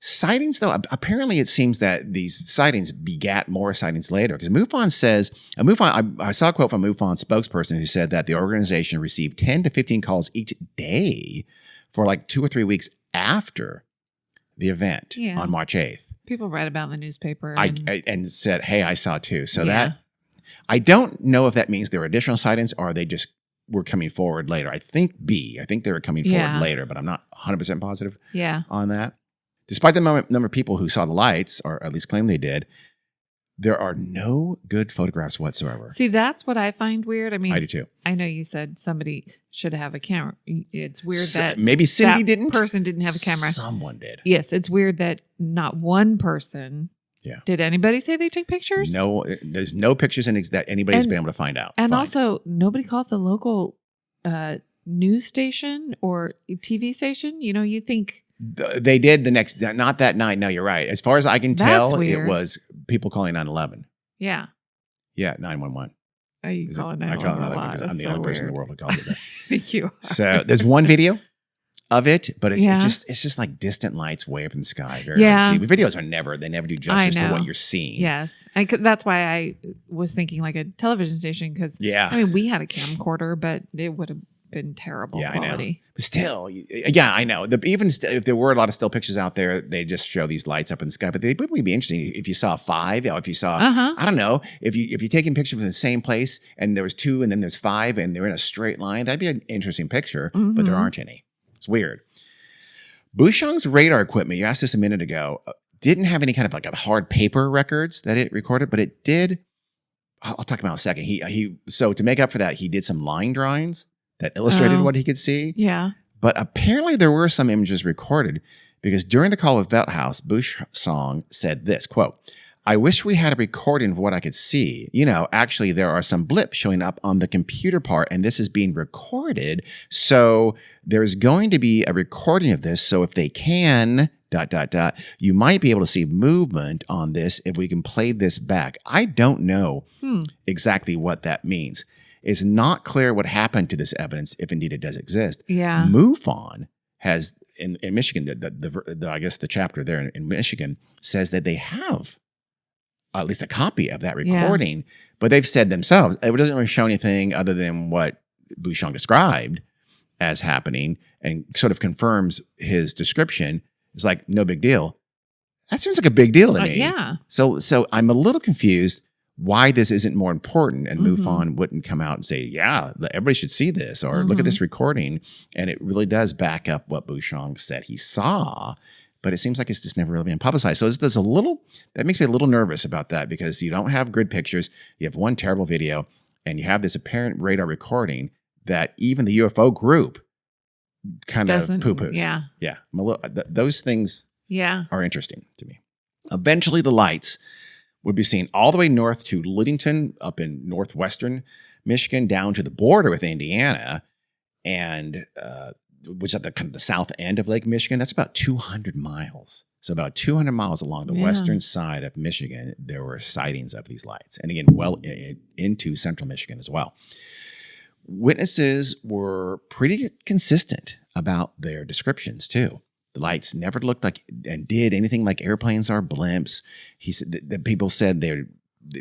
Sightings, though, apparently it seems that these sightings begat more sightings later. Because MUFON says, I saw a quote from a MUFON spokesperson who said that the organization received 10 to 15 calls each day for like 2 or 3 weeks after the event on March 8th. People read about it in the newspaper. And said, hey, I saw too. So that, I don't know if that means there were additional sightings or they just were coming forward later. I think they were coming forward later, but I'm not 100% positive on that. Despite the number of people who saw the lights, or at least claim they did, there are no good photographs whatsoever. See, that's what I find weird. I mean, I do too. I know you said somebody should have a camera. It's weird that maybe Cindy didn't. Person didn't have a camera. Someone did. Yes, it's weird that not one person. Yeah. Did anybody say they took pictures? No, there's no pictures that anybody's been able to find out. And also, nobody called the local news station or TV station. You think. They did the next, not that night. No, you're right. As far as I can tell, it was people calling 911. Yeah. Yeah, 911. Oh, you call it 911 I call it 911 because I'm the only person in the world who calls it that. Thank you. So there's one video of it, but it's just like distant lights way up in the sky. Very hard to see. The videos they never do justice to what you're seeing. Yes. That's why I was thinking like a television station because we had a camcorder, but it would have been terrible quality. I know. But still, I know. If there were a lot of still pictures out there, they just show these lights up in the sky. But they would be interesting if you saw 5, or if you saw, I don't know, if you're taking pictures from the same place and there was 2 and then there's 5 and they're in a straight line, that'd be an interesting picture, but there aren't any. It's weird. Bushong's radar equipment, you asked this a minute ago, didn't have any kind of like a hard paper records that it recorded, but it did. I'll talk about it in a second. So to make up for that, he did some line drawings that illustrated what he could see. Yeah. But apparently there were some images recorded because during the call with Velthouse, Bushong said this, quote, I wish we had a recording of what I could see. Actually, there are some blips showing up on the computer part, and this is being recorded. So there's going to be a recording of this. So if they can, ... you might be able to see movement on this if we can play this back. I don't know exactly what that means. It's not clear what happened to this evidence, if indeed it does exist. Yeah. MUFON has, in Michigan, I guess the chapter there in Michigan says that they have at least a copy of that recording, but they've said themselves, it doesn't really show anything other than what Bushong described as happening and sort of confirms his description. It's like, no big deal. That seems like a big deal to me. Yeah. So I'm a little confused why this isn't more important, and MUFON wouldn't come out and say, yeah, everybody should see this, or look at this recording. And it really does back up what Bushong said he saw, but it seems like it's just never really been publicized. So that makes me a little nervous about that because you don't have good pictures. You have one terrible video and you have this apparent radar recording that even the UFO group kind of poo-poos. Yeah. Yeah. Those things are interesting to me. Eventually the lights would be seen all the way north to Liddington, up in northwestern Michigan, down to the border with Indiana. and which is at the kind of the south end of Lake Michigan. That's about 200 miles. So about 200 miles along the western side of Michigan, there were sightings of these lights. And again, well into central Michigan as well. Witnesses were pretty consistent about their descriptions too. The lights never looked like and did anything like airplanes or blimps. He said that people said they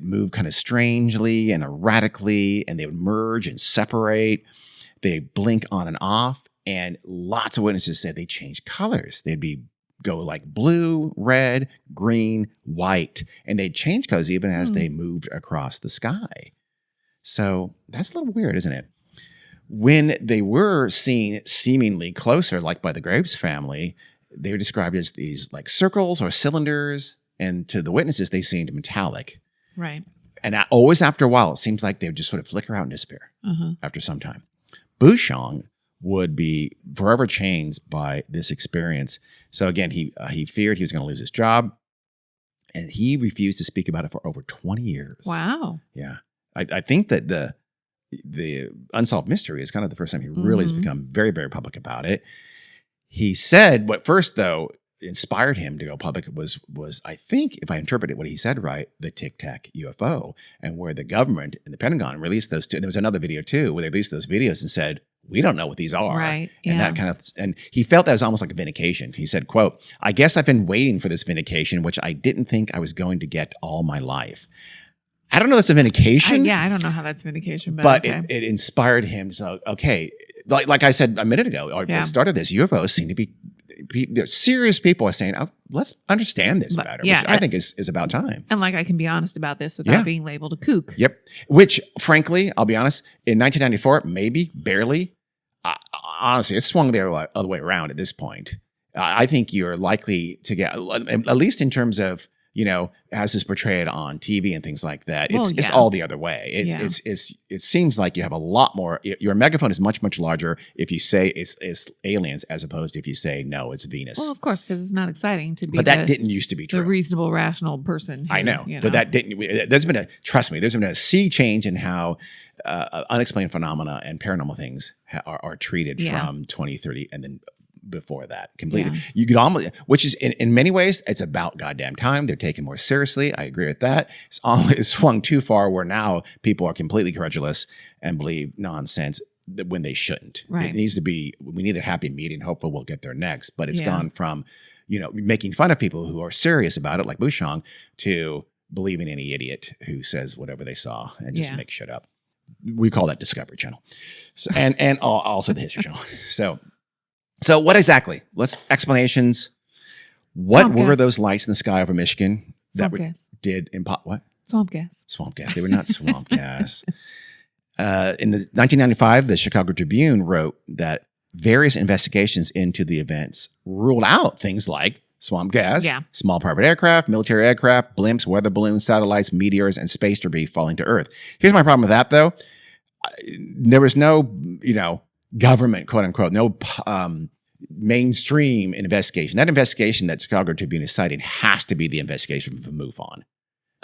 moved kind of strangely and erratically, and they would merge and separate. They blink on and off, and lots of witnesses said they changed colors. They'd go like blue, red, green, white, and they'd change colors even as they moved across the sky. So that's a little weird, isn't it? When they were seen seemingly closer, like by the Graves family, they were described as these like circles or cylinders, and to the witnesses, they seemed metallic. Right. And always after a while, it seems like they would just sort of flicker out and disappear after some time. Bouchon would be forever changed by this experience. So again, he feared he was going to lose his job, and he refused to speak about it for over 20 years. Wow. Yeah. I think that the unsolved mystery is kind of the first time he really has become very, very public about it. He said what first, though, inspired him to go public was I think, if I interpreted what he said right, the Tic Tac UFO, and where the government and the Pentagon released those two. There was another video too where they released those videos and said, we don't know what these are. Right. And that kind of, and he felt that was almost like a vindication. He said, quote, "I guess I've been waiting for this vindication, which I didn't think I was going to get all my life." I don't know if it's a vindication. I don't know how that's vindication, but okay. it inspired him. So, okay, like I said a minute ago, or at the start of this, UFOs seem to be serious people are saying, oh, let's understand this better, which I think is about time. And like I can be honest about this without being labeled a kook. Yep. Which, frankly, I'll be honest, in 1994, maybe, barely. Honestly, it's swung the other way around at this point. I think you're likely to get, at least in terms of, as is portrayed on TV and things like that, it's all the other way. It seems like you have a lot more. Your megaphone is much, much larger if you say it's aliens as opposed to if you say no, it's Venus. Well, of course, because it's not exciting to be. But that didn't used to be true. The reasonable, rational person. I know, but that didn't. Trust me, there's been a sea change in how unexplained phenomena and paranormal things are treated from 2030 and then. Before that completely, you could almost, which is in many ways, it's about goddamn time. They're taken more seriously. I agree with that. It's swung too far where now people are completely credulous and believe nonsense when they shouldn't. Right. It needs to be, we need a happy medium. Hopefully we'll get there next, but it's gone from, making fun of people who are serious about it, like Bouchon, to believing any idiot who says whatever they saw and just make shit up. We call that Discovery Channel. So, and also the History Channel. So what exactly? Let's explanations. What were those lights in the sky over Michigan that did what? Swamp gas. Swamp gas. They were not swamp gas. In 1995, the Chicago Tribune wrote that various investigations into the events ruled out things like swamp gas, small private aircraft, military aircraft, blimps, weather balloons, satellites, meteors, and space debris falling to Earth. Here's my problem with that, though. There was no, government, quote unquote, no mainstream investigation. That investigation that Chicago Tribune is citing has to be the investigation from MUFON.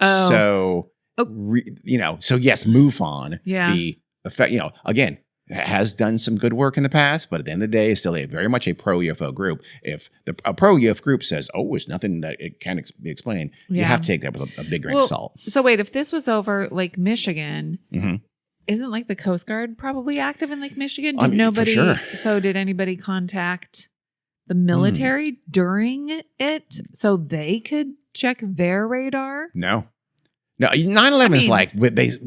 So yes, MUFON, the effect, again, has done some good work in the past, but at the end of the day, it's still very much a pro-UFO group. If a pro-UFO group says, oh, it's nothing that it can't be explained, you have to take that with a big grain of salt. So wait, if this was over Lake Michigan, isn't like the Coast Guard probably active in Lake Michigan? For sure. So did anybody contact the military during it so they could check their radar? No. 9/11 is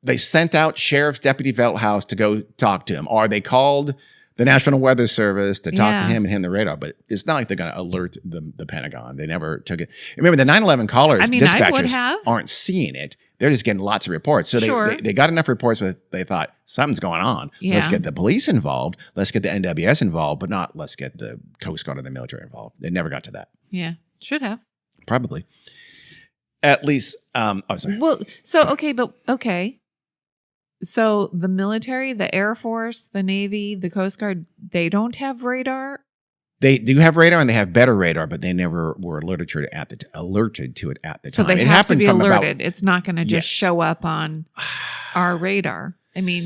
they sent out Sheriff's Deputy Velthouse to go talk to him, or they called the National Weather Service to talk to him and hit the radar. But it's not like they're going to alert the Pentagon. They never took it. Remember, the 9/11 callers, dispatchers aren't seeing it. They're just getting lots of reports. So they got enough reports where they thought, something's going on. Yeah. Let's get the police involved. Let's get the NWS involved, but not let's get the Coast Guard or the military involved. They never got to that. Yeah, should have. Probably. At least, sorry. Well, okay. So the military, the Air Force, the Navy, the Coast Guard, they don't have radar? They do have radar, and they have better radar, but they never were alerted to it at the time. So they have to be alerted. It's not going to just show up on our radar. I mean,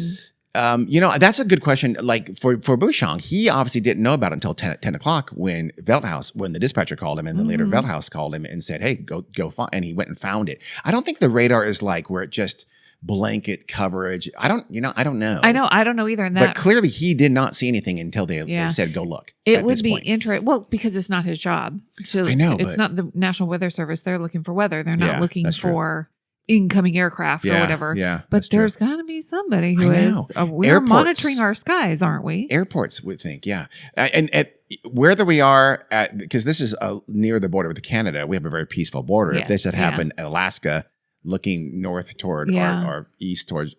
That's a good question. Like for Bushong, he obviously didn't know about it until 10 o'clock when the dispatcher called him, and then later Veldhouse called him and said, hey, go find, and he went and found it. I don't think the radar is like where it just blanket coverage. I don't know. I don't know either. But clearly he did not see anything until they said, go look. It would be interesting. Well, because it's not his job. I know. It's not the National Weather Service. They're looking for weather. They're not looking for incoming aircraft or whatever. Yeah. But there's got to be somebody who is. We're monitoring our skies, aren't we? Airports would think, yeah. And whether we are because this is near the border with Canada, we have a very peaceful border. If this had happened in Alaska, looking north toward or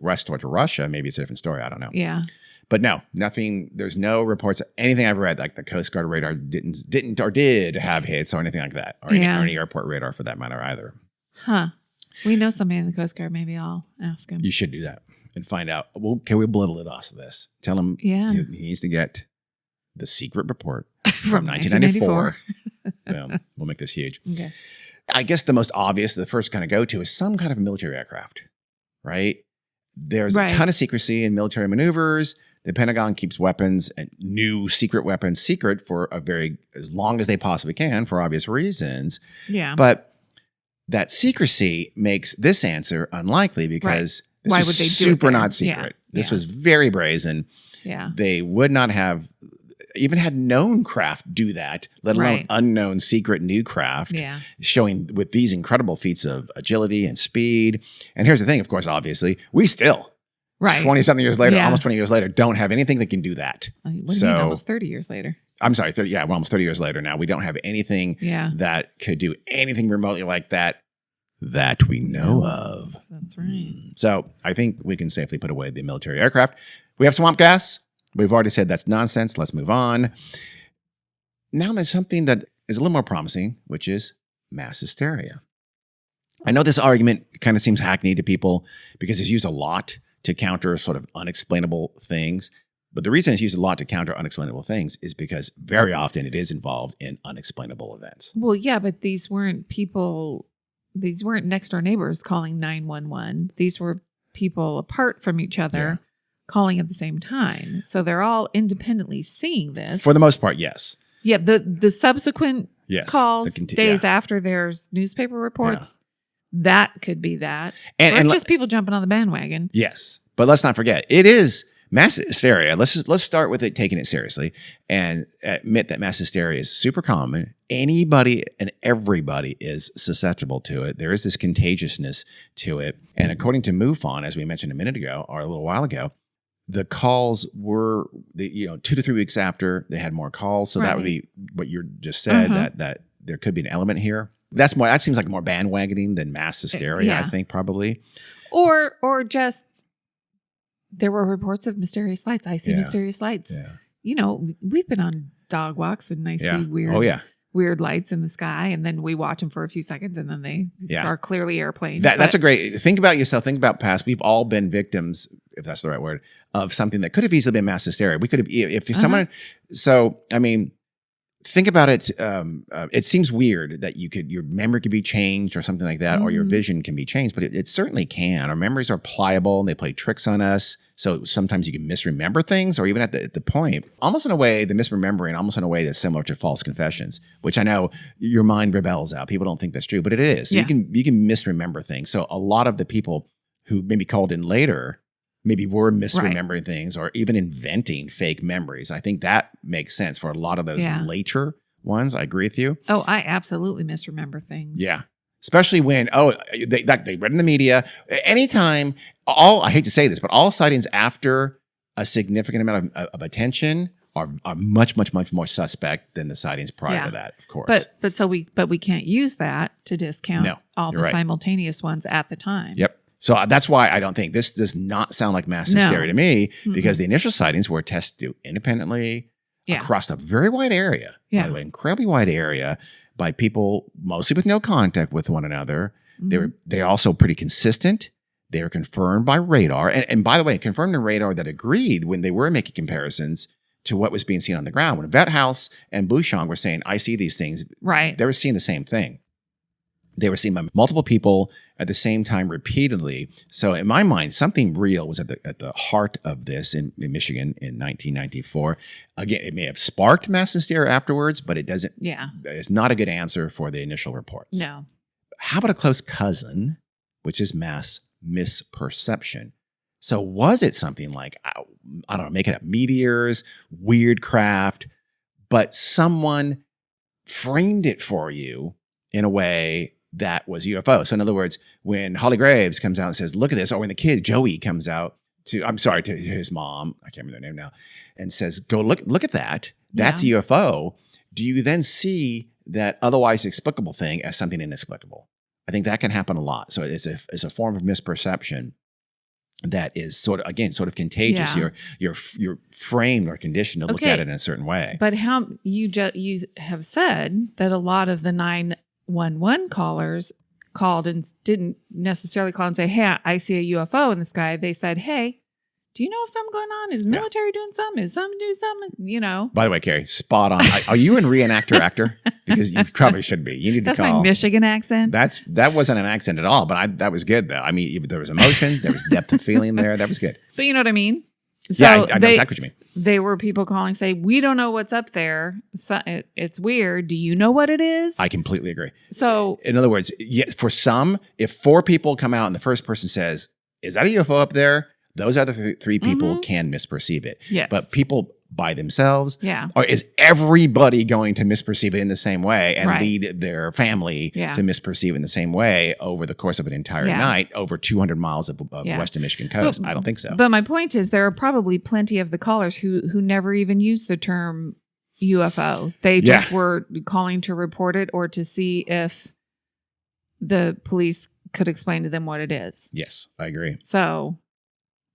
west towards Russia, maybe it's a different story. I don't know. Yeah. But no, nothing. There's no reports. Anything I've read, like the Coast Guard radar didn't or did have hits or anything like that, or any airport radar for that matter either. Huh. We know somebody in the Coast Guard. Maybe I'll ask him. You should do that and find out. Well, can we blow the lid off of this? Tell him he needs to get the secret report from 1994. Boom. We'll make this huge. Okay. I guess the most obvious, the first kind of go-to is some kind of military aircraft, right? There's a ton of secrecy in military maneuvers. The Pentagon keeps weapons and new secret weapons secret for as long as they possibly can for obvious reasons. Yeah. But that secrecy makes this answer unlikely because this Why was would they super do it not secret. Yeah. This was very brazen. Yeah. They would not have even had known craft do that, let alone unknown secret new craft, showing with these incredible feats of agility and speed. And here's the thing, of course, obviously, we still, 20-something years later, almost 20 years later, don't have anything that can do that. What do you mean almost 30 years later? I'm sorry, we're almost 30 years later now. We don't have anything that could do anything remotely like that we know of. That's right. So I think we can safely put away the military aircraft. We have swamp gas. We've already said that's nonsense. Let's move on. Now there's something that is a little more promising, which is mass hysteria. I know this argument kind of seems hackneyed to people because it's used a lot to counter sort of unexplainable things. But the reason it's used a lot to counter unexplainable things is because very often it is involved in unexplainable events. Well, yeah, but these weren't next door neighbors calling 911. These were people apart from each other calling at the same time. So they're all independently seeing this. For the most part, yes. Yeah, the subsequent calls days after there's newspaper reports, that could be that. Or just people jumping on the bandwagon. Yes. But let's not forget, it is mass hysteria. Let's start with it taking it seriously and admit that mass hysteria is super common. Anybody and everybody is susceptible to it. There is this contagiousness to it. And according to MUFON, as we mentioned a minute ago or a little while ago, the calls were 2 to 3 weeks after they had more calls. So that would be what you just said, that there could be an element here. That seems like more bandwagoning than mass hysteria, I think, probably. Or just there were reports of mysterious lights. I see mysterious lights. Yeah. We've been on dog walks and I see weird lights in the sky, and then we watch them for a few seconds, and then they are clearly airplanes. That's a great. Think about yourself. Think about past. We've all been victims, if that's the right word, of something that could have easily been mass hysteria. We could have, if someone. So I mean, think about it. It seems weird that your memory could be changed or something like that, or your vision can be changed, but it certainly can. Our memories are pliable and they play tricks on us. So sometimes you can misremember things, or even at the point, almost in a way, the misremembering, almost in a way that's similar to false confessions, which I know your mind rebels out. People don't think that's true, but it is. So you can misremember things. So a lot of the people who maybe called in later maybe were misremembering things or even inventing fake memories. I think that makes sense for a lot of those later ones. I agree with you. Oh, I absolutely misremember things. Yeah. Especially when, they read in the media. Anytime, I hate to say this, but all sightings after a significant amount of attention are much, much, much more suspect than the sightings prior to that, of course. But we can't use that to discount all the simultaneous ones at the time. Yep. So that's why I don't think this does not sound like mass hysteria to me, because the initial sightings were tested independently across a very wide area, by the way, incredibly wide area, by people mostly with no contact with one another. They're also pretty consistent. They were confirmed by radar. And by the way, confirmed in radar that agreed when they were making comparisons to what was being seen on the ground. When Veldhouse and Bushong were saying, I see these things, they were seeing the same thing. They were seen by multiple people at the same time repeatedly. So in my mind, something real was at the heart of this in Michigan in 1994. Again, it may have sparked mass hysteria afterwards, but it doesn't. Yeah. It's not a good answer for the initial reports. No. How about a close cousin, which is mass misperception? So was it something like, I don't know, make it up, meteors, weird craft, but someone framed it for you in a way that was UFO. So in other words, when Holly Graves comes out and says, look at this, or when the kid Joey comes out to his mom, I can't remember their name now, and says, go look at that. That's a UFO. Do you then see that otherwise explicable thing as something inexplicable? I think that can happen a lot. So it's a form of misperception that is sort of contagious. Yeah. You're framed or conditioned to look at it in a certain way. But how you have said that a lot of the 911 callers called and didn't necessarily call and say, hey, I see a UFO in the sky. They said, hey, do you know if something going on? Is the military doing something? Is something doing something? By the way, Carrie, spot on. Are you in reenactor actor? Because you probably should be. You need to call. That's my Michigan accent. That wasn't an accent at all, but that was good though. I mean, there was emotion, there was depth of feeling there. That was good. But you know what I mean? So yeah, I know exactly what you mean. They were people calling, say, we don't know what's up there. So it's weird. Do you know what it is? I completely agree. So, in other words, for some, if 4 people come out and the first person says, is that a UFO up there? Those other 3 people can misperceive it. Yes. But people by themselves, yeah. Or is everybody going to misperceive it in the same way and lead their family to misperceive it in the same way over the course of an entire night over 200 miles of Western Michigan coast? I don't think so. But my point is there are probably plenty of the callers who never even used the term UFO. They just were calling to report it or to see if the police could explain to them what it is. Yes, I agree. So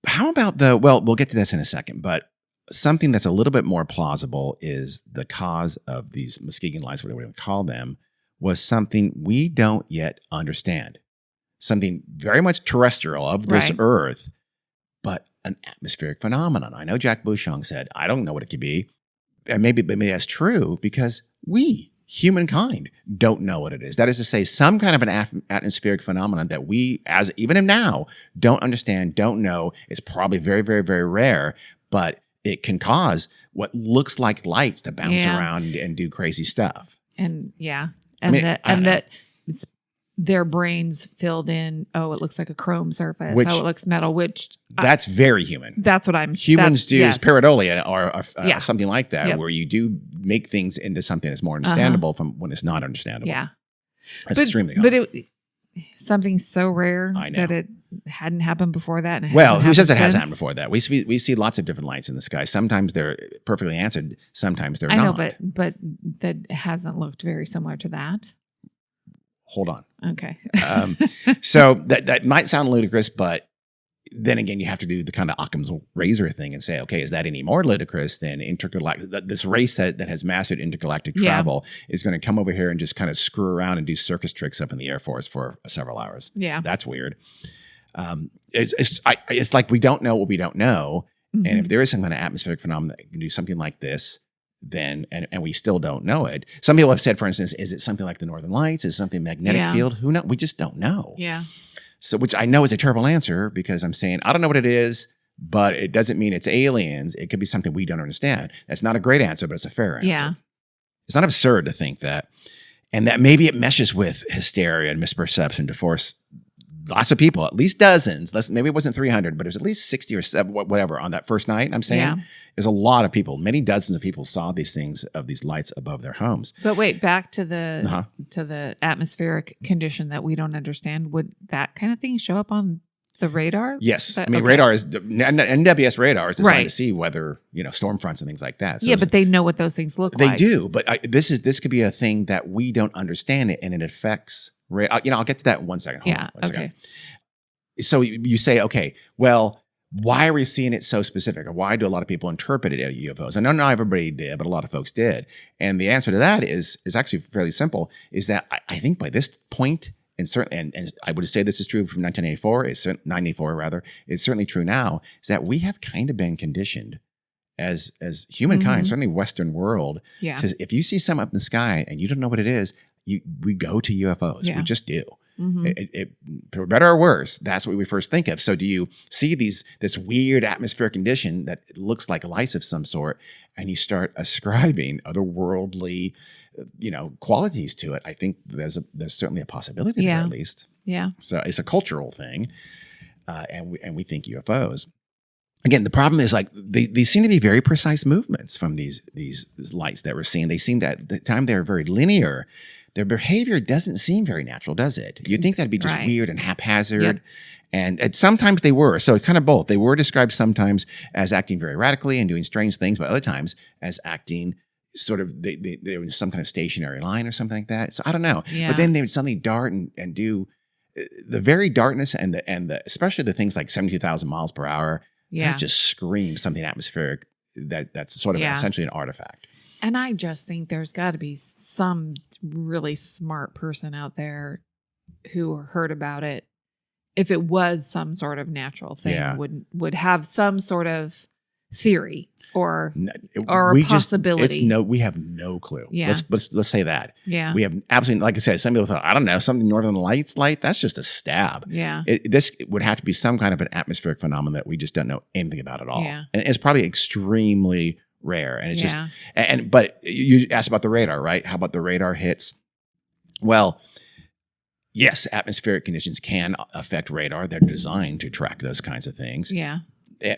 how about we'll get to this in a second, but something that's a little bit more plausible is the cause of these Muskegon lights, whatever we call them, was something we don't yet understand. Something very much terrestrial of this earth, but an atmospheric phenomenon. I know Jack Bushong said, I don't know what it could be. And maybe that's true because we, humankind, don't know what it is. That is to say, some kind of an atmospheric phenomenon that we, as even now, don't understand, don't know. It's probably very, very, very rare, but it can cause what looks like lights to bounce around and do crazy stuff. And that their brains filled in, it looks like a chrome surface. It looks metal, which that's very human. That's what humans do is pareidolia or something like that, where you do make things into something that's more understandable from when it's not understandable. Yeah. That's extremely But something so rare that it hadn't happened before that. And who says it hasn't happened before that? We see lots of different lights in the sky. Sometimes they're perfectly answered. Sometimes they're not. I know, but that hasn't looked very similar to that. Hold on. Okay. So that might sound ludicrous, but then again, you have to do the kind of Occam's razor thing and say, okay, is that any more ludicrous than this race that has mastered intergalactic travel is going to come over here and just kind of screw around and do circus tricks up in the Air Force for several hours? Yeah. That's weird. It's like we don't know what we don't know. Mm-hmm. And if there is some kind of atmospheric phenomenon that can do something like this, then and we still don't know it. Some people have said, for instance, is it something like the Northern Lights? Is it something magnetic field? Who knows? We just don't know. Yeah. So, which I know is a terrible answer because I'm saying, I don't know what it is, but it doesn't mean it's aliens. It could be something we don't understand. That's not a great answer, but it's a fair answer. Yeah. It's not absurd to think that. And that maybe it meshes with hysteria and misperception to force lots of people, at least dozens, maybe it wasn't 300, but it was at least 60 or 70, whatever, on that first night, I'm saying. There's a lot of people, many dozens of people saw these things of these lights above their homes. But wait, back to the atmospheric condition that we don't understand. Would that kind of thing show up on the radar? Yes. Radar is, NWS radar is designed to see weather, storm fronts and things like that. So but they know what those things look like. They do, but this could be a thing that we don't understand it, and it affects. I'll get to that in 1 second. Hold on one second. So you say, okay, well, why are we seeing it so specific? Or why do a lot of people interpret it as UFOs? I know not everybody did, but a lot of folks did. And the answer to that is actually fairly simple, is that I think by this point, and certainly, and I would say this is true from 1994 rather, it's certainly true now, is that we have kind of been conditioned as humankind, certainly Western world, to, if you see something up in the sky and you don't know what it is, we go to UFOs. Yeah. We just do. Mm-hmm. For better or worse, that's what we first think of. So do you see this weird atmospheric condition that looks like lights of some sort, and you start ascribing otherworldly, qualities to it? I think there's certainly a possibility there, at least. Yeah. So it's a cultural thing, and we think UFOs. Again, the problem is like they seem to be very precise movements from these lights that we're seeing. They seem that at the time they're very linear. Their behavior doesn't seem very natural, does it? You'd think that'd be just weird and haphazard. Yep. And sometimes they were. So kind of both. They were described sometimes as acting very radically and doing strange things, but other times as acting sort of, they were in some kind of stationary line or something like that. So I don't know. Yeah. But then they would suddenly dart and do the very darkness and the especially the things like 72,000 miles per hour. Yeah. That just screams something atmospheric that's sort of essentially an artifact. And I just think there's got to be some really smart person out there who heard about it. If it was some sort of natural thing, would have some sort of theory or a possibility. We have no clue. Yeah. Let's say that. Yeah. We have absolutely, like I said, some people thought, I don't know, something Northern Lights light, that's just a stab. Yeah. This would have to be some kind of an atmospheric phenomenon that we just don't know anything about at all. Yeah. And it's probably extremely rare. And it's just, but you asked about the radar, right? How about the radar hits? Well, yes, atmospheric conditions can affect radar. They're designed to track those kinds of things. Yeah.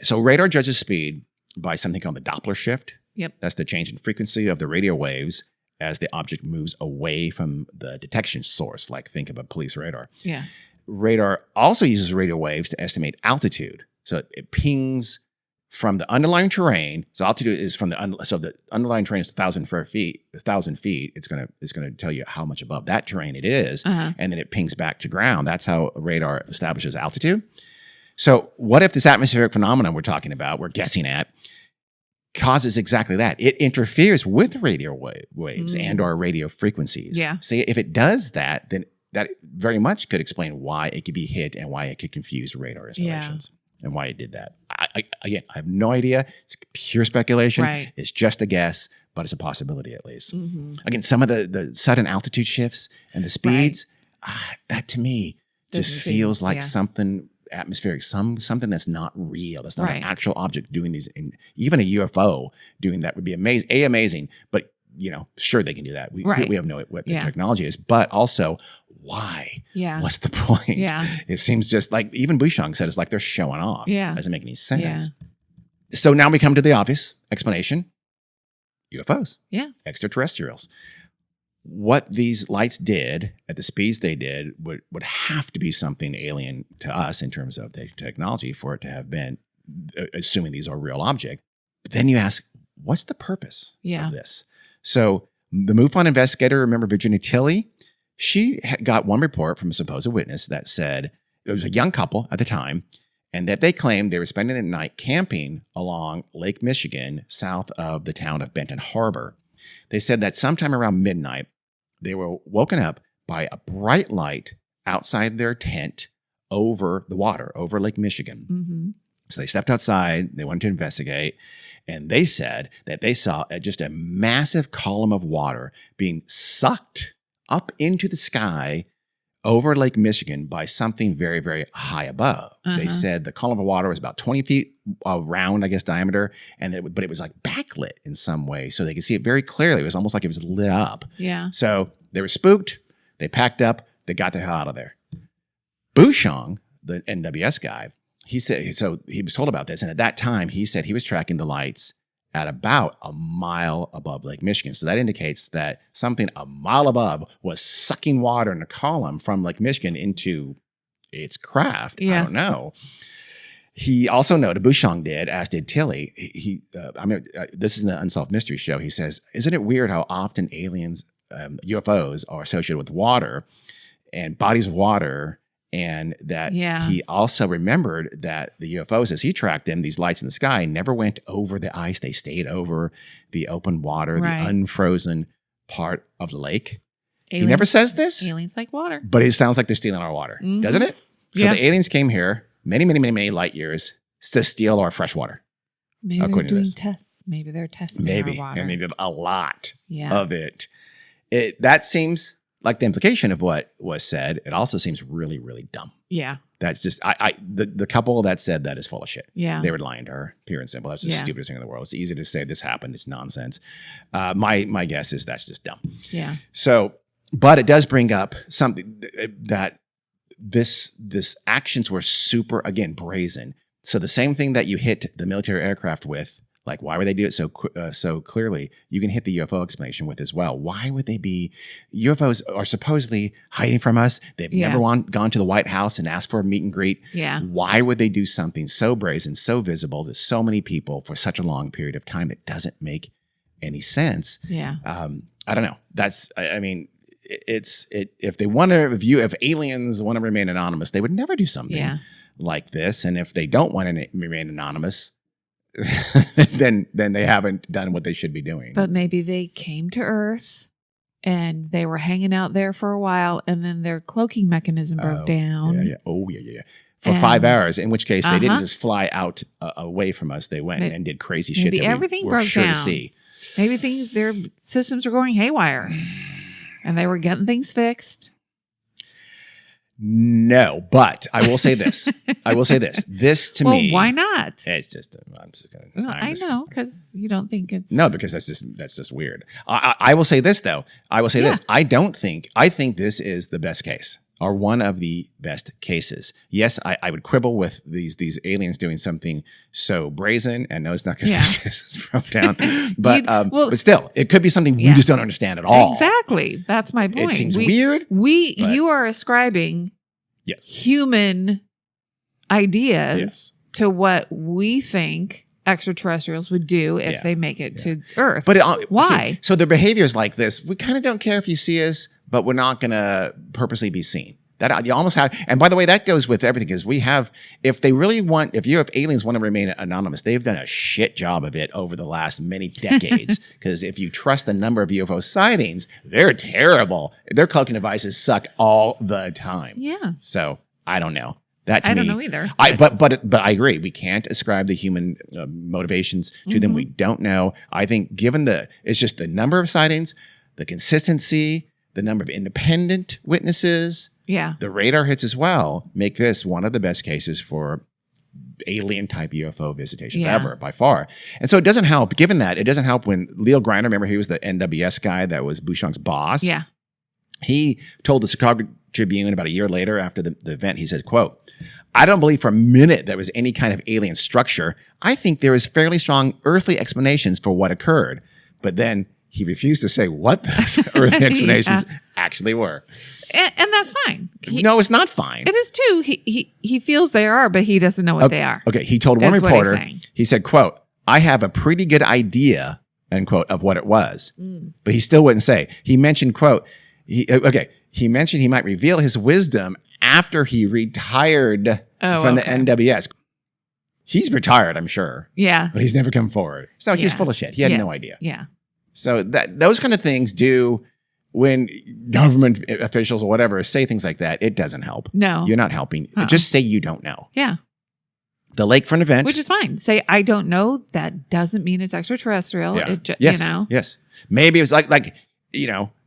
So radar judges speed by something called the Doppler shift. Yep. That's the change in frequency of the radio waves as the object moves away from the detection source, like think of a police radar. Yeah. Radar also uses radio waves to estimate altitude. So it pings from the underlying terrain. So altitude is from the underlying terrain is 1,000 feet. It's gonna tell you how much above that terrain it is, and then it pings back to ground. That's how radar establishes altitude. So what if this atmospheric phenomenon we're talking about, we're guessing at, causes exactly that? It interferes with radio waves and or radio frequencies. Yeah. See, if it does that, then that very much could explain why it could be hit and why it could confuse radar installations. And why it did that. I have no idea. It's pure speculation. Right. It's just a guess, but it's a possibility at least. Mm-hmm. Again, some of the sudden altitude shifts and the speeds, that to me just feels like something atmospheric, something that's not real. That's not an actual object doing these. And even a UFO doing that would be amazing. But sure they can do that. We have no idea what the technology is, but also why? Yeah. What's the point? Yeah. It seems just like even Bouchon said, it's like they're showing off. Yeah. Doesn't make any sense. Yeah. So now we come to the obvious explanation. UFOs. Yeah. Extraterrestrials. What these lights did at the speeds they did would have to be something alien to us in terms of the technology for it to have been, assuming these are real objects. But then you ask, what's the purpose of this? So the MUFON investigator, remember Virginia Tilley? She got one report from a supposed witness that said it was a young couple at the time, and that they claimed they were spending the night camping along Lake Michigan, south of the town of Benton Harbor. They said that sometime around midnight, they were woken up by a bright light outside their tent over the water, over Lake Michigan. Mm-hmm. So they stepped outside, they went to investigate, and they said that they saw just a massive column of water being sucked up into the sky over Lake Michigan by something very, very high above. They said the column of water was about 20 feet around, I guess, diameter, but it was like backlit in some way, so they could see it very clearly. It was almost like it was lit up. Yeah. So they were spooked. They packed up. They got the hell out of there. Bouchon, the NWS guy, he said, so he was told about this, and at that time, he said he was tracking the lights at about a mile above Lake Michigan. So that indicates that something a mile above was sucking water in a column from Lake Michigan into its craft. Yeah. I don't know. He also noted, Bouchon did, as did Tilley. This is an Unsolved Mystery show. He says, isn't it weird how often aliens, UFOs, are associated with water and bodies of water? And that he also remembered that the UFOs, as he tracked them, these lights in the sky, never went over the ice. They stayed over the open water, the unfrozen part of the lake. He never says this. Aliens like water. But it sounds like they're stealing our water, doesn't it? So the aliens came here many light years to steal our fresh water. Maybe they're doing tests. Maybe they're testing our water. And they did a lot of it. That seems like the implication of what was said, it also seems really, really dumb. Yeah. That's just, the couple that said that is full of shit. Yeah. They were lying to her, pure and simple. That's the stupidest thing in the world. It's easy to say this happened. It's nonsense. My guess is that's just dumb. Yeah. So, but it does bring up something that this actions were super, again, brazen. So the same thing that you hit the military aircraft with, like, why would they do it so clearly? You can hit the UFO explanation with as well. Why would they be? UFOs are supposedly hiding from us. They've never gone to the White House and asked for a meet and greet. Yeah. Why would they do something so brazen, so visible to so many people for such a long period of time? It doesn't make any sense. Yeah. I don't know. That's, I mean, if they want to view, if aliens want to remain anonymous, they would never do something like this. And if they don't want to remain anonymous, then they haven't done what they should be doing. But maybe they came to Earth and they were hanging out there for a while, and then their cloaking mechanism broke down. Yeah. Oh, yeah. For 5 hours, in which case they didn't just fly out away from us. They went and did crazy shit that everything we were broke sure down. to see. Maybe their systems were going haywire and they were getting things fixed. No, but I will say this. This to me. Why not? It's just. I'm just gonna. Well, I know, because you don't think it's. No, because that's just weird. I will say this though. This. I think this is the best case, or one of the best cases. Yes, I would quibble with these aliens doing something so brazen, and no, it's not because the systems broke down, but but still, it could be something we just don't understand at all. Exactly, that's my point. It seems weird. You are ascribing human ideas to what we think extraterrestrials would do if they make it to Earth. But why? Okay, so their behaviors like this, we kind of don't care if you see us, but we're not going to purposely be seen. That you almost have, and by the way, that goes with everything, because we have, if aliens want to remain anonymous, they've done a shit job of it over the last many decades. Because if you trust the number of UFO sightings, they're terrible. Their cloaking devices suck all the time. Yeah. So I don't know. That to I me, don't know either. But I agree. We can't ascribe the human motivations to them. We don't know. I think it's just the number of sightings, the consistency, the number of independent witnesses, the radar hits as well, make this one of the best cases for alien type UFO visitations ever, by far. And so it doesn't help, given that, it doesn't help when Leo Griner, remember he was the NWS guy that was Bouchon's boss? Yeah. He told the Chicago Tribune about a year later after the event, he says, quote, "I don't believe for a minute there was any kind of alien structure. I think there is fairly strong earthly explanations for what occurred." But then he refused to say what those earthly explanations actually were. And that's fine. No, it's not fine. It is too. He feels they are, but he doesn't know what they are. Okay, he told one reporter, he said, quote, "I have a pretty good idea," end quote, "of what it was." But he still wouldn't say. He mentioned, quote, he mentioned he might reveal his wisdom after he retired from the NWS. He's retired, I'm sure. Yeah. But he's never come forward. So he's full of shit. He had no idea. Yeah. So those kind of things when government officials or whatever say things like that, it doesn't help. No. You're not helping. Just say you don't know. Yeah. The lakefront event. Which is fine. Say, I don't know. That doesn't mean it's extraterrestrial. Yeah. You know? Yes. Maybe it was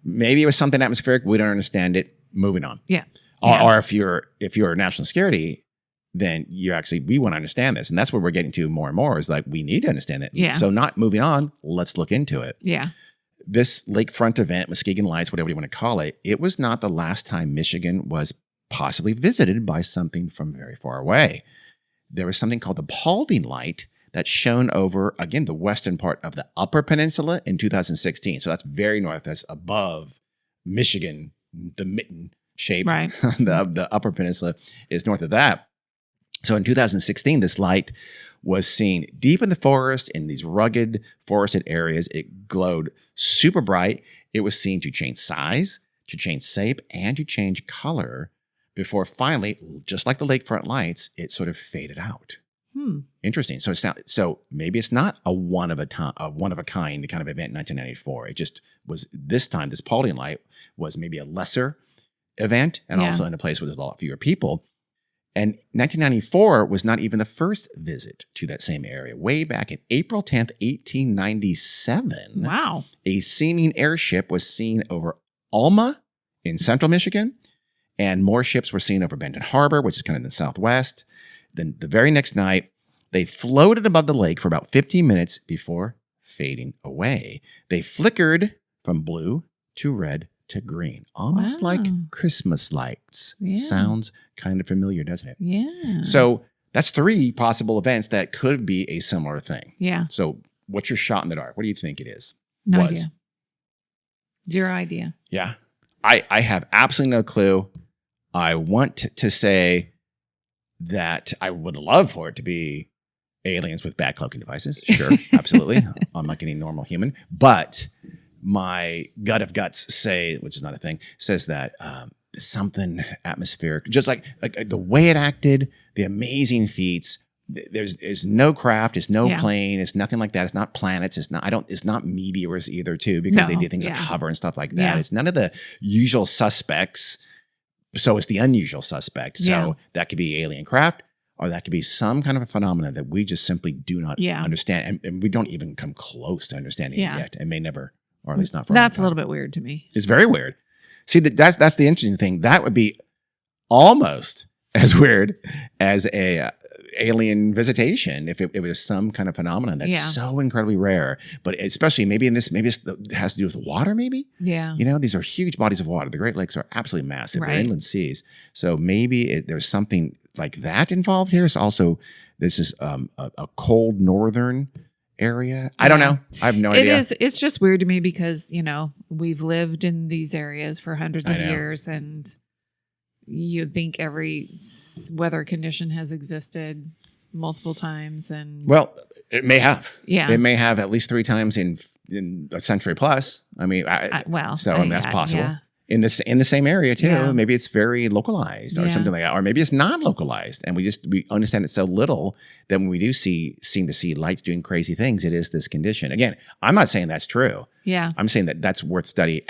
maybe it was something atmospheric. We don't understand it. Moving on. Yeah. Or if you're national security, then we want to understand this. And that's what we're getting to more and more is like, we need to understand it. Yeah. So not moving on, let's look into it. Yeah. This lakefront event, Muskegon Lights, whatever you want to call it, it was not the last time Michigan was possibly visited by something from very far away. There was something called the Paulding Light that shone over, again, the western part of the Upper Peninsula in 2016. So that's very north. That's above Michigan, the mitten shape. Right. The Upper Peninsula is north of that. So in 2016, this light was seen deep in the forest in these rugged forested areas. It glowed super bright. It was seen to change size, to change shape, and to change color before finally, just like the lakefront lights, it sort of faded out. Interesting. So maybe it's not a one of a kind kind of event in 1994. It just was this time. This Paulding Light was maybe a lesser event, and also in a place where there's a lot fewer people. And 1994 was not even the first visit to that same area. Way back in April 10th, 1897. Wow. A seeming airship was seen over Alma in central Michigan, and more ships were seen over Benton Harbor, which is kind of in the southwest. Then the very next night, they floated above the lake for about 15 minutes before fading away. They flickered from blue to red to green, almost like Christmas lights. Yeah. Sounds kind of familiar, doesn't it? Yeah. So that's 3 possible events that could be a similar thing. Yeah. So what's your shot in the dark? What do you think it is? No idea. 0 idea. Yeah. I have absolutely no clue. I want to say that I would love for it to be aliens with bad cloaking devices. Sure, absolutely. I'm like any normal human. But my gut of guts which is not a thing, says that something atmospheric, just like the way it acted, the amazing feats. There's no craft, it's no plane, it's nothing like that. It's not planets, it's not meteors either, too, because they did things like cover and stuff like that. Yeah. It's none of the usual suspects. So it's the unusual suspect. So that could be alien craft, or that could be some kind of a phenomenon that we just simply do not understand. And we don't even come close to understanding it yet. And may never, or at least not for That's a little bit weird to me. It's very weird. See, that's the interesting thing. That would be almost as weird as a alien visitation if it was some kind of phenomenon that's so incredibly rare. But especially maybe it has to do with water, maybe? Yeah. These are huge bodies of water. The Great Lakes are absolutely massive. They're inland seas. So maybe there's something like that involved here. This is a cold northern area. I don't know. I have no idea. It's just weird to me because, we've lived in these areas for hundreds of years, and you'd think every weather condition has existed multiple times. And well, it may have. Yeah. It may have at least 3 times in a century plus. I mean, that's possible. Yeah. In the same area too. Yeah. Maybe it's very localized or something like that. Or maybe it's not localized and we understand it so little that when we do seem to see lights doing crazy things, it is this condition. Again, I'm not saying that's true. Yeah. I'm saying that's worth study.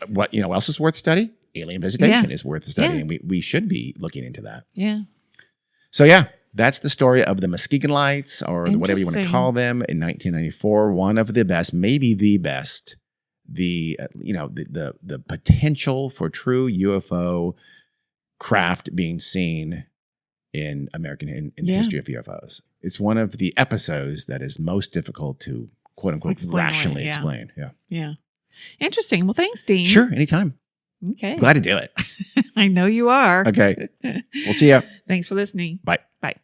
What else is worth study? Alien visitation is worth studying. Yeah. We should be looking into that. Yeah. So that's the story of the Muskegon Lights, or whatever you want to call them, in 1994. One of the best, maybe the best. The potential for true UFO craft being seen in American in the history of UFOs. It's one of the episodes that is most difficult to quote unquote rationally explain. Yeah. Yeah. Interesting. Well, thanks, Dean. Sure. Anytime. Okay. Glad to do it. I know you are. Okay. We'll see ya. Thanks for listening. Bye. Bye.